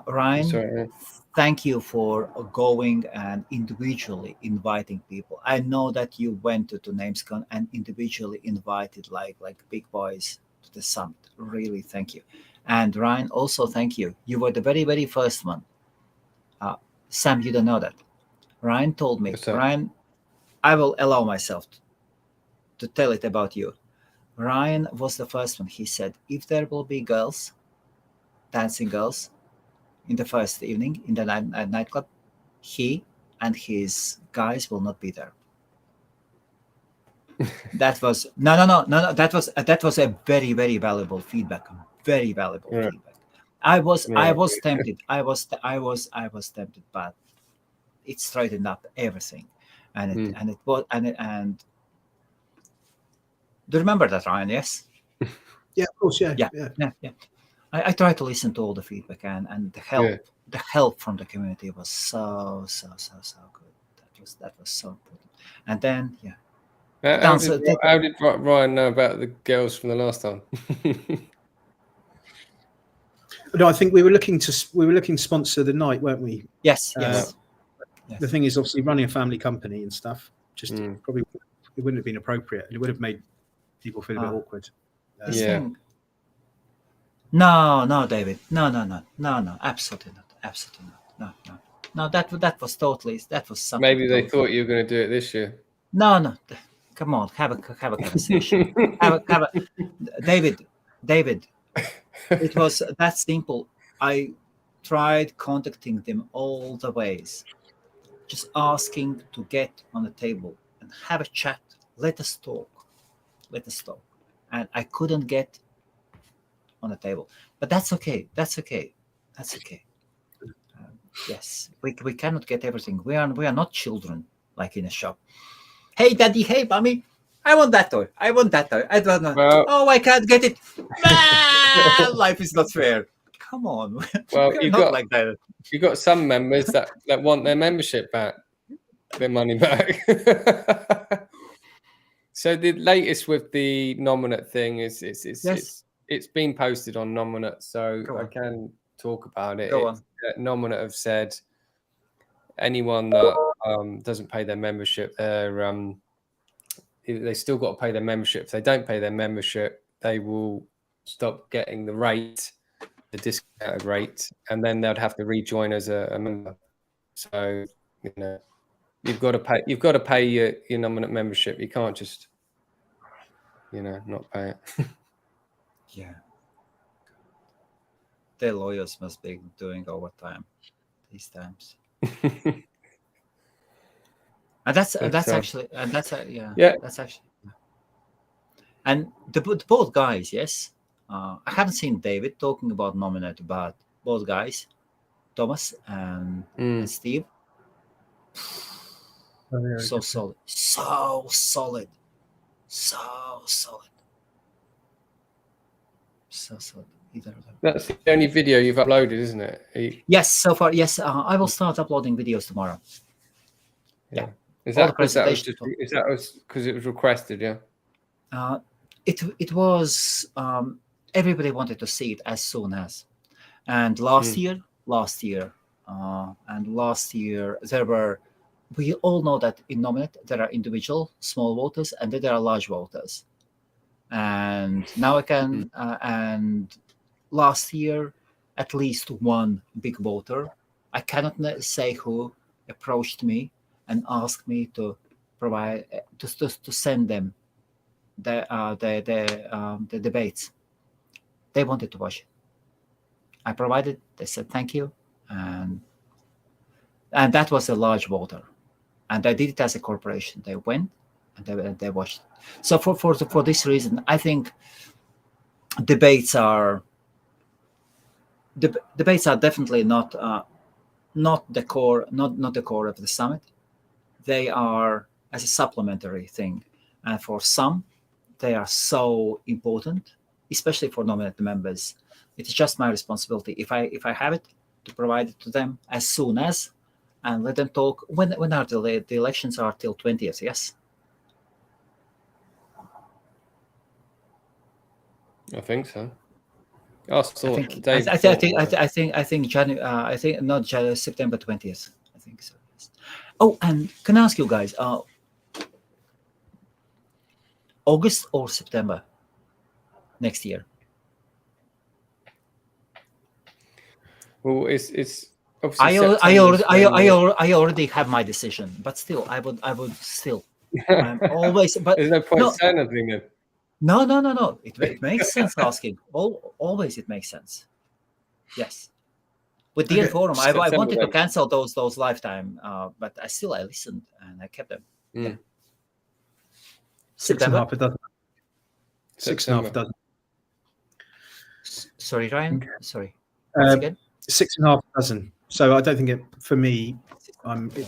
Ryan. Thank you for going and individually inviting people. I know that you went to NamesCon and individually invited like big boys to the summit. Really, thank you. And Ryan, also thank you. You were the very, very first one. Sam, you don't know that. Ryan told me, Ryan, I will allow myself to tell it about you. Ryan was the first one. He said, if there will be girls, dancing girls, in the first evening in the nightclub, he and his guys will not be there. That was no. That was a very, very valuable feedback. Very valuable feedback. I was tempted. I was tempted, but it straightened up everything, and it was and do you remember that, Ryan? Yes. Yeah, of course. Yeah. I tried to listen to all the feedback and the help from the community was so good. That was so important. And then how did Ryan know about the girls from the last time? No, I think we were looking to sponsor the night, weren't we? Yes. The thing is, obviously, running a family company and stuff probably it wouldn't have been appropriate. It would have made people feel a bit awkward. No, David. No, absolutely not. No, that was something. Maybe they thought you were going to do it this year. No. Come on, have a conversation. David. It was that simple. I tried contacting them all the ways, just asking to get on the table and have a chat. Let us talk. And I couldn't get on the table, but that's okay. Yes, we cannot get everything. We are not children like in a shop. Hey, daddy. Hey, mommy. I want that toy. I don't know. Well, I can't get it. Life is not fair. Come on. Well, you got like that. You got some members that want their membership back, their money back. So the latest with the nominate thing is it's been posted on Nominate, so I can talk about it. Nominate have said anyone that doesn't pay their membership, they still got to pay their membership. If they don't pay their membership, they will stop getting the discounted rate, and then they'd have to rejoin as a member. So you've got to pay your Nominate membership. You can't just not pay it. Yeah. Their lawyers must be doing overtime these times. And that's actually. And the both guys, yes. I haven't seen David talking about Nominate, but both guys, Thomas and Steve, so solid. Either of them. That's the only video you've uploaded, isn't it? Yes, so far. Yes, I will start uploading videos tomorrow. Yeah. Is that because it was requested? Yeah. It was. Everybody wanted to see it as soon as, and last year, there were. We all know that in Nominate there are individual small voters and then there are large voters, and now I can. And last year, at least one big voter, I cannot say who, approached me and asked me to provide to send them the debates. They wanted to watch it. I provided. They said thank you, and that was a large voter, and I did it as a corporation. They went and they watched. So for this reason, I think debates are definitely not the core, not the core of the summit. They are as a supplementary thing, and for some, they are so important, especially for Nominate members. It's just my responsibility. If I have it, to provide it to them as soon as, and let them talk. When are the elections are till 20th? Yes. I think so. I think not September 20th. I think so. Yes. Oh, and can I ask you guys, August or September next year? Well, it's I already have my decision, but still, I would still. I'm always, but there's no point saying anything then. No. It makes sense asking. Always it makes sense. Yes. With the forum, I wanted to cancel those lifetime, but I listened and I kept them. Yeah. 6.5 a dozen. 6.5 a dozen. Sorry, Ryan. Sorry. Once again. 6.5 dozen. So I don't think it, for me,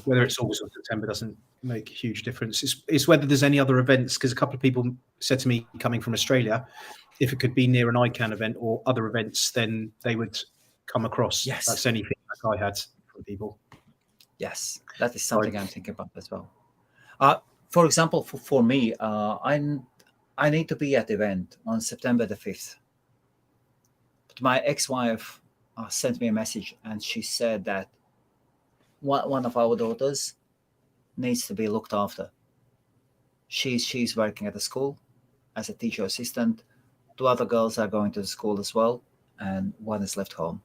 whether it's August or September doesn't make a huge difference. It's whether there's any other events, because a couple of people said to me coming from Australia, if it could be near an ICANN event or other events, then they would come across. Yes. That's any feedback I had from people. Yes, that is something I'm thinking about as well. For example, for me, I need to be at the event on September the 5th. But my ex-wife sent me a message, and she said that one of our daughters needs to be looked after. She's working at the school as a teacher assistant. 2 other girls are going to the school as well, and 1 is left home.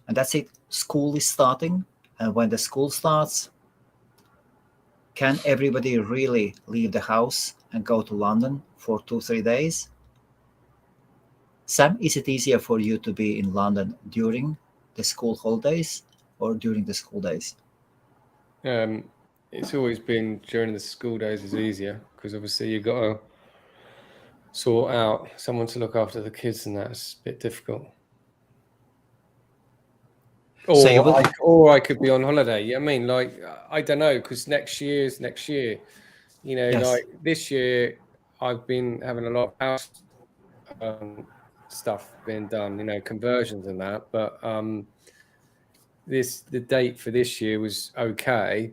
And that's it. School is starting, and when the school starts, can everybody really leave the house and go to London for 2-3 days? Sam, is it easier for you to be in London during the school holidays or during the school days? It's always been during the school days is easier, because obviously you've got to sort out someone to look after the kids, and that's a bit difficult. Or I could be on holiday. Yeah, I mean, like, I don't know, because next year. You know, yes. Like this year, I've been having a lot of house stuff being done, you know, conversions and that. But the date for this year was okay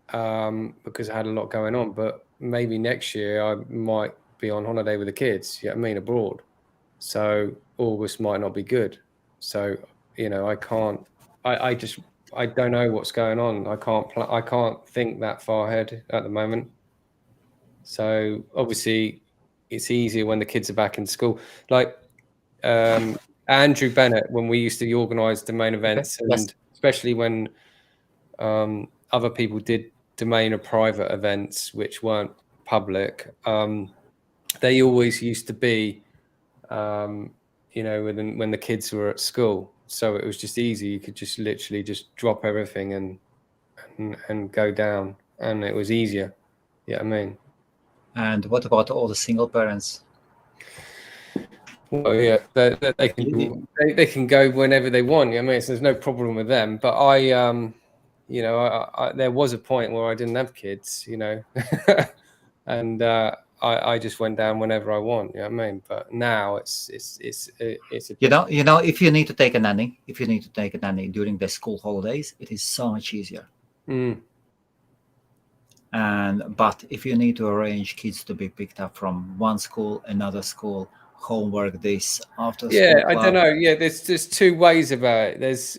because I had a lot going on. But maybe next year I might be on holiday with the kids. You know what I mean, abroad. So August might not be good. So you know, I can't. I don't know what's going on. I can't think that far ahead at the moment. So obviously it's easier when the kids are back in school. Like Andrew Bennett, when we used to organise domain events, and especially when other people did domain or private events which weren't public, they always used to be, you know, when the kids were at school. So it was just easy. You could just literally just drop everything and go down, and it was easier. Yeah, I mean. And what about all the single parents? Well, yeah, they can go whenever they want. I mean, so there's no problem with them. But you know, there was a point where I didn't have kids, you know, and I just went down whenever I want. You know what I mean? But now it's you know, if you need to take a nanny, during the school holidays, it is so much easier. But if you need to arrange kids to be picked up from one school, another school, homework, this after school. Yeah, I don't know. Yeah, there's 2 ways about it. There's,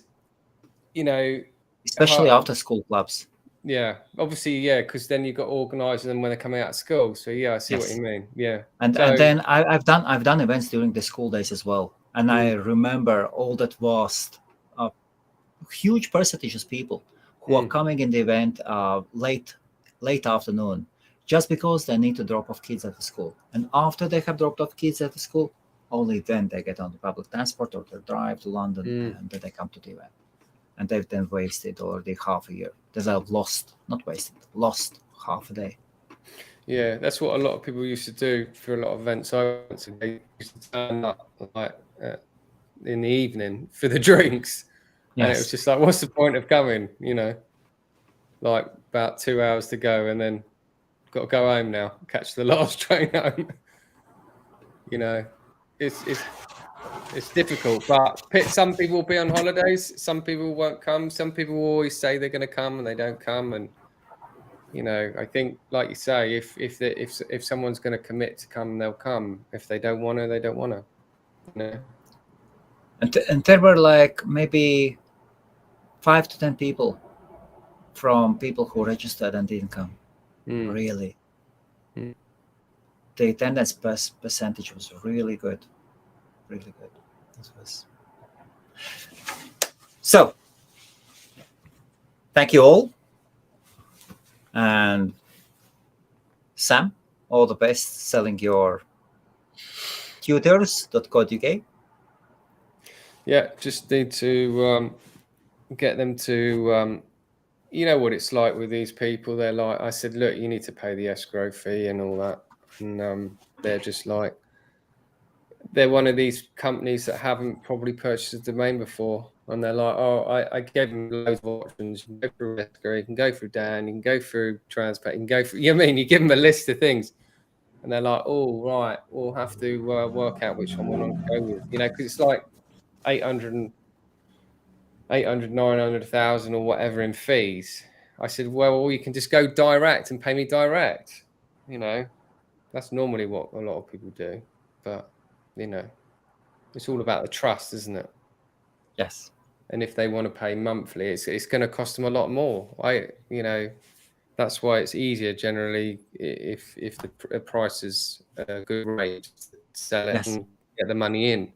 you know, especially after school clubs. Yeah, obviously, yeah, because then you've got to organise them when they're coming out of school. So yeah, I see what you mean. Yeah, and then I've done events during the school days as well, and I remember all that vast, huge percentage of people who are coming in the event late afternoon, just because they need to drop off kids at the school. And after they have dropped off kids at the school, only then they get on the public transport or they drive to London and then they come to the event. And they've then wasted already half a year. They've lost half a day. Yeah, that's what a lot of people used to do for a lot of events. They used to turn up like in the evening for the drinks. Yes. And it was just like, what's the point of coming? You know, like about 2 hours to go and then got to go home now, catch the last train home. You know, it's It's difficult, but some people will be on holidays. Some people won't come. Some people will always say they're going to come and they don't come. And I think, like you say, if someone's going to commit to come, they'll come. If they don't want to, they don't want to. And there were like maybe 5 to 10 people from people who registered and didn't come. Really. The attendance percentage was really good. Really good. So, thank you all. And Sam, all the best selling your tutors.co.uk. Yeah, just need to get them to, you know what it's like with these people. They're like, I said, look, you need to pay the escrow fee and all that. And they're just like, they're one of these companies that haven't probably purchased a domain before. And they're like, oh, I gave them loads of options. You can go through escrow, you can go through Dan, you can go through Transpay, you can go through, you know what I mean? You give them a list of things. And they're like, oh, right, we'll have to work out which one we want to go with. Because it's like 800, 900,000 or whatever in fees. I said, well, you can just go direct and pay me direct. That's normally what a lot of people do. But, it's all about the trust, isn't it? Yes. And if they want to pay monthly, it's going to cost them a lot more. That's why it's easier generally if the price is a good rate, sell it and get the money in. You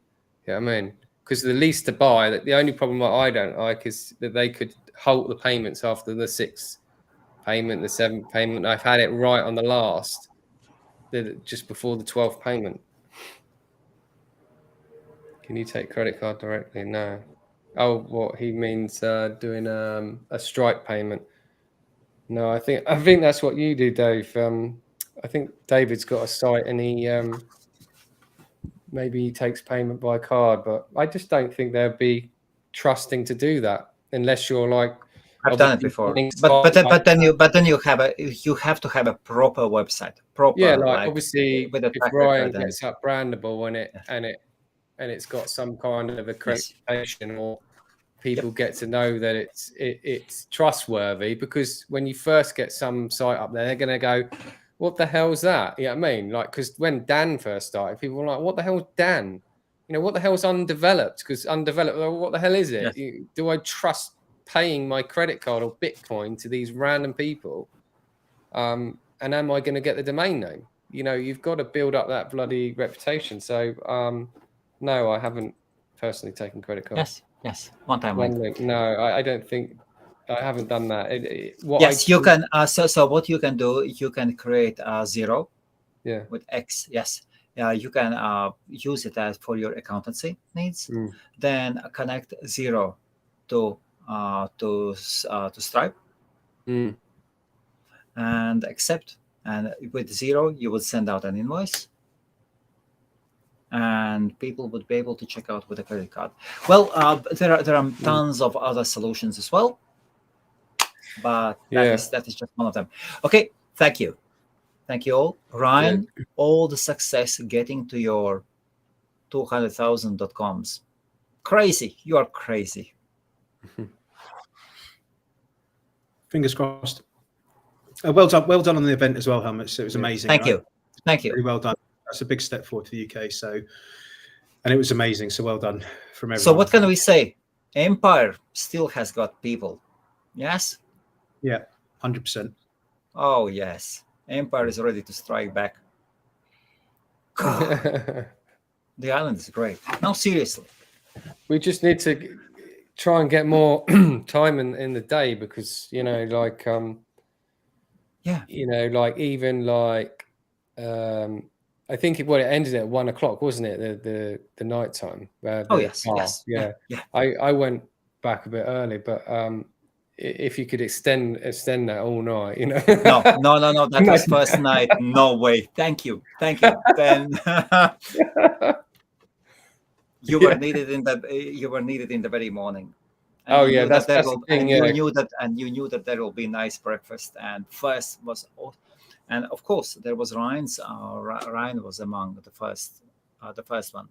know what I mean? Because the lease to buy, the only problem that I don't like is that they could halt the payments after the 6th payment, the 7th payment. I've had it right on the last, just before the 12th payment. Can you take credit card directly? No. Oh, what he means doing a Stripe payment. No, I think that's what you do, Dave. I think David's got a site and he maybe he takes payment by card, but I just don't think they'd be trusting to do that unless you're like. I've done it before, but then you have to have a proper website, proper. Yeah, like obviously, if Ryan gets up brandable and it's got some kind of accreditation, or people get to know that it's trustworthy, because when you first get some site up there, they're going to go, what the hell's that? You know what I mean? Like, because when Dan first started, people were like, what the hell's Dan? What the hell's undeveloped? Because undeveloped, what the hell is it? Yes. Do I trust paying my credit card or Bitcoin to these random people? And am I going to get the domain name? You've got to build up that bloody reputation. So, no, I haven't personally taken credit cards. Yes. One time. No, I don't think I haven't done that. You can. So what you can do, you can create a zero. Yeah. With X. Yes. You can use it as for your accountancy needs. Then connect zero to Stripe. And accept. And with zero, you would send out an invoice. And people would be able to check out with a credit card. Well, there are tons of other solutions as well, but that is just one of them. Okay, thank you all, Ryan. Yeah. All the success getting to your 200,000.coms. Crazy, you are crazy. Fingers crossed. Well done on the event as well, Helmut. It was amazing. Thank you. Very well done. That's a big step forward for the UK. And it was amazing. So well done from everyone. So what can we say? Empire still has got people. Yes? Yeah, 100%. Oh, yes. Empire is ready to strike back. God. The island is great. No, seriously. We just need to try and get more time in the day, because, I think it ended at 1 o'clock, wasn't it? The night time. Yes. Yeah. I went back a bit early, but if you could extend that all night, No. That was first night. No way. Thank you. Then you were needed in the very morning. And that's the thing. You knew that there will be nice breakfast. And first was. And of course, there was Ryan's. Ryan was among the first one,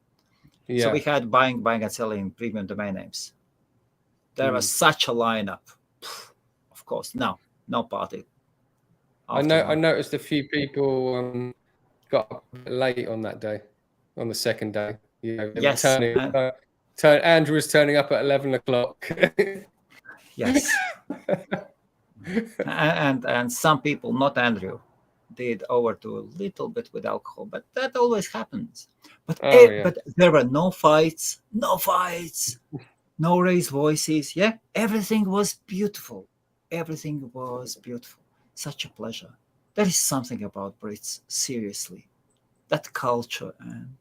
So we had buying and selling premium domain names. There was such a lineup. Of course, no party. I noticed a few people got up a bit late on that day, on the second day. Yes. Andrew was turning up at 11 o'clock. Yes. and some people, not Andrew, did overdo a little bit with alcohol, but that always happens. But but there were no fights, no raised voices. Yeah, everything was beautiful. Everything was beautiful. Such a pleasure. There is something about Brits, seriously. That culture. And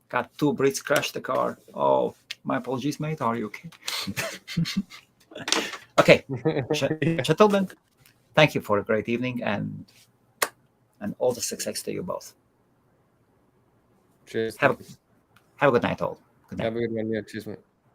got 2 Brits crashed the car. Oh, my apologies, mate. Are you okay? Okay, gentlemen, thank you for a great evening and all the success to you both. Cheers. Have a good night, all. Good night. Have a good one. Yeah, cheers, mate.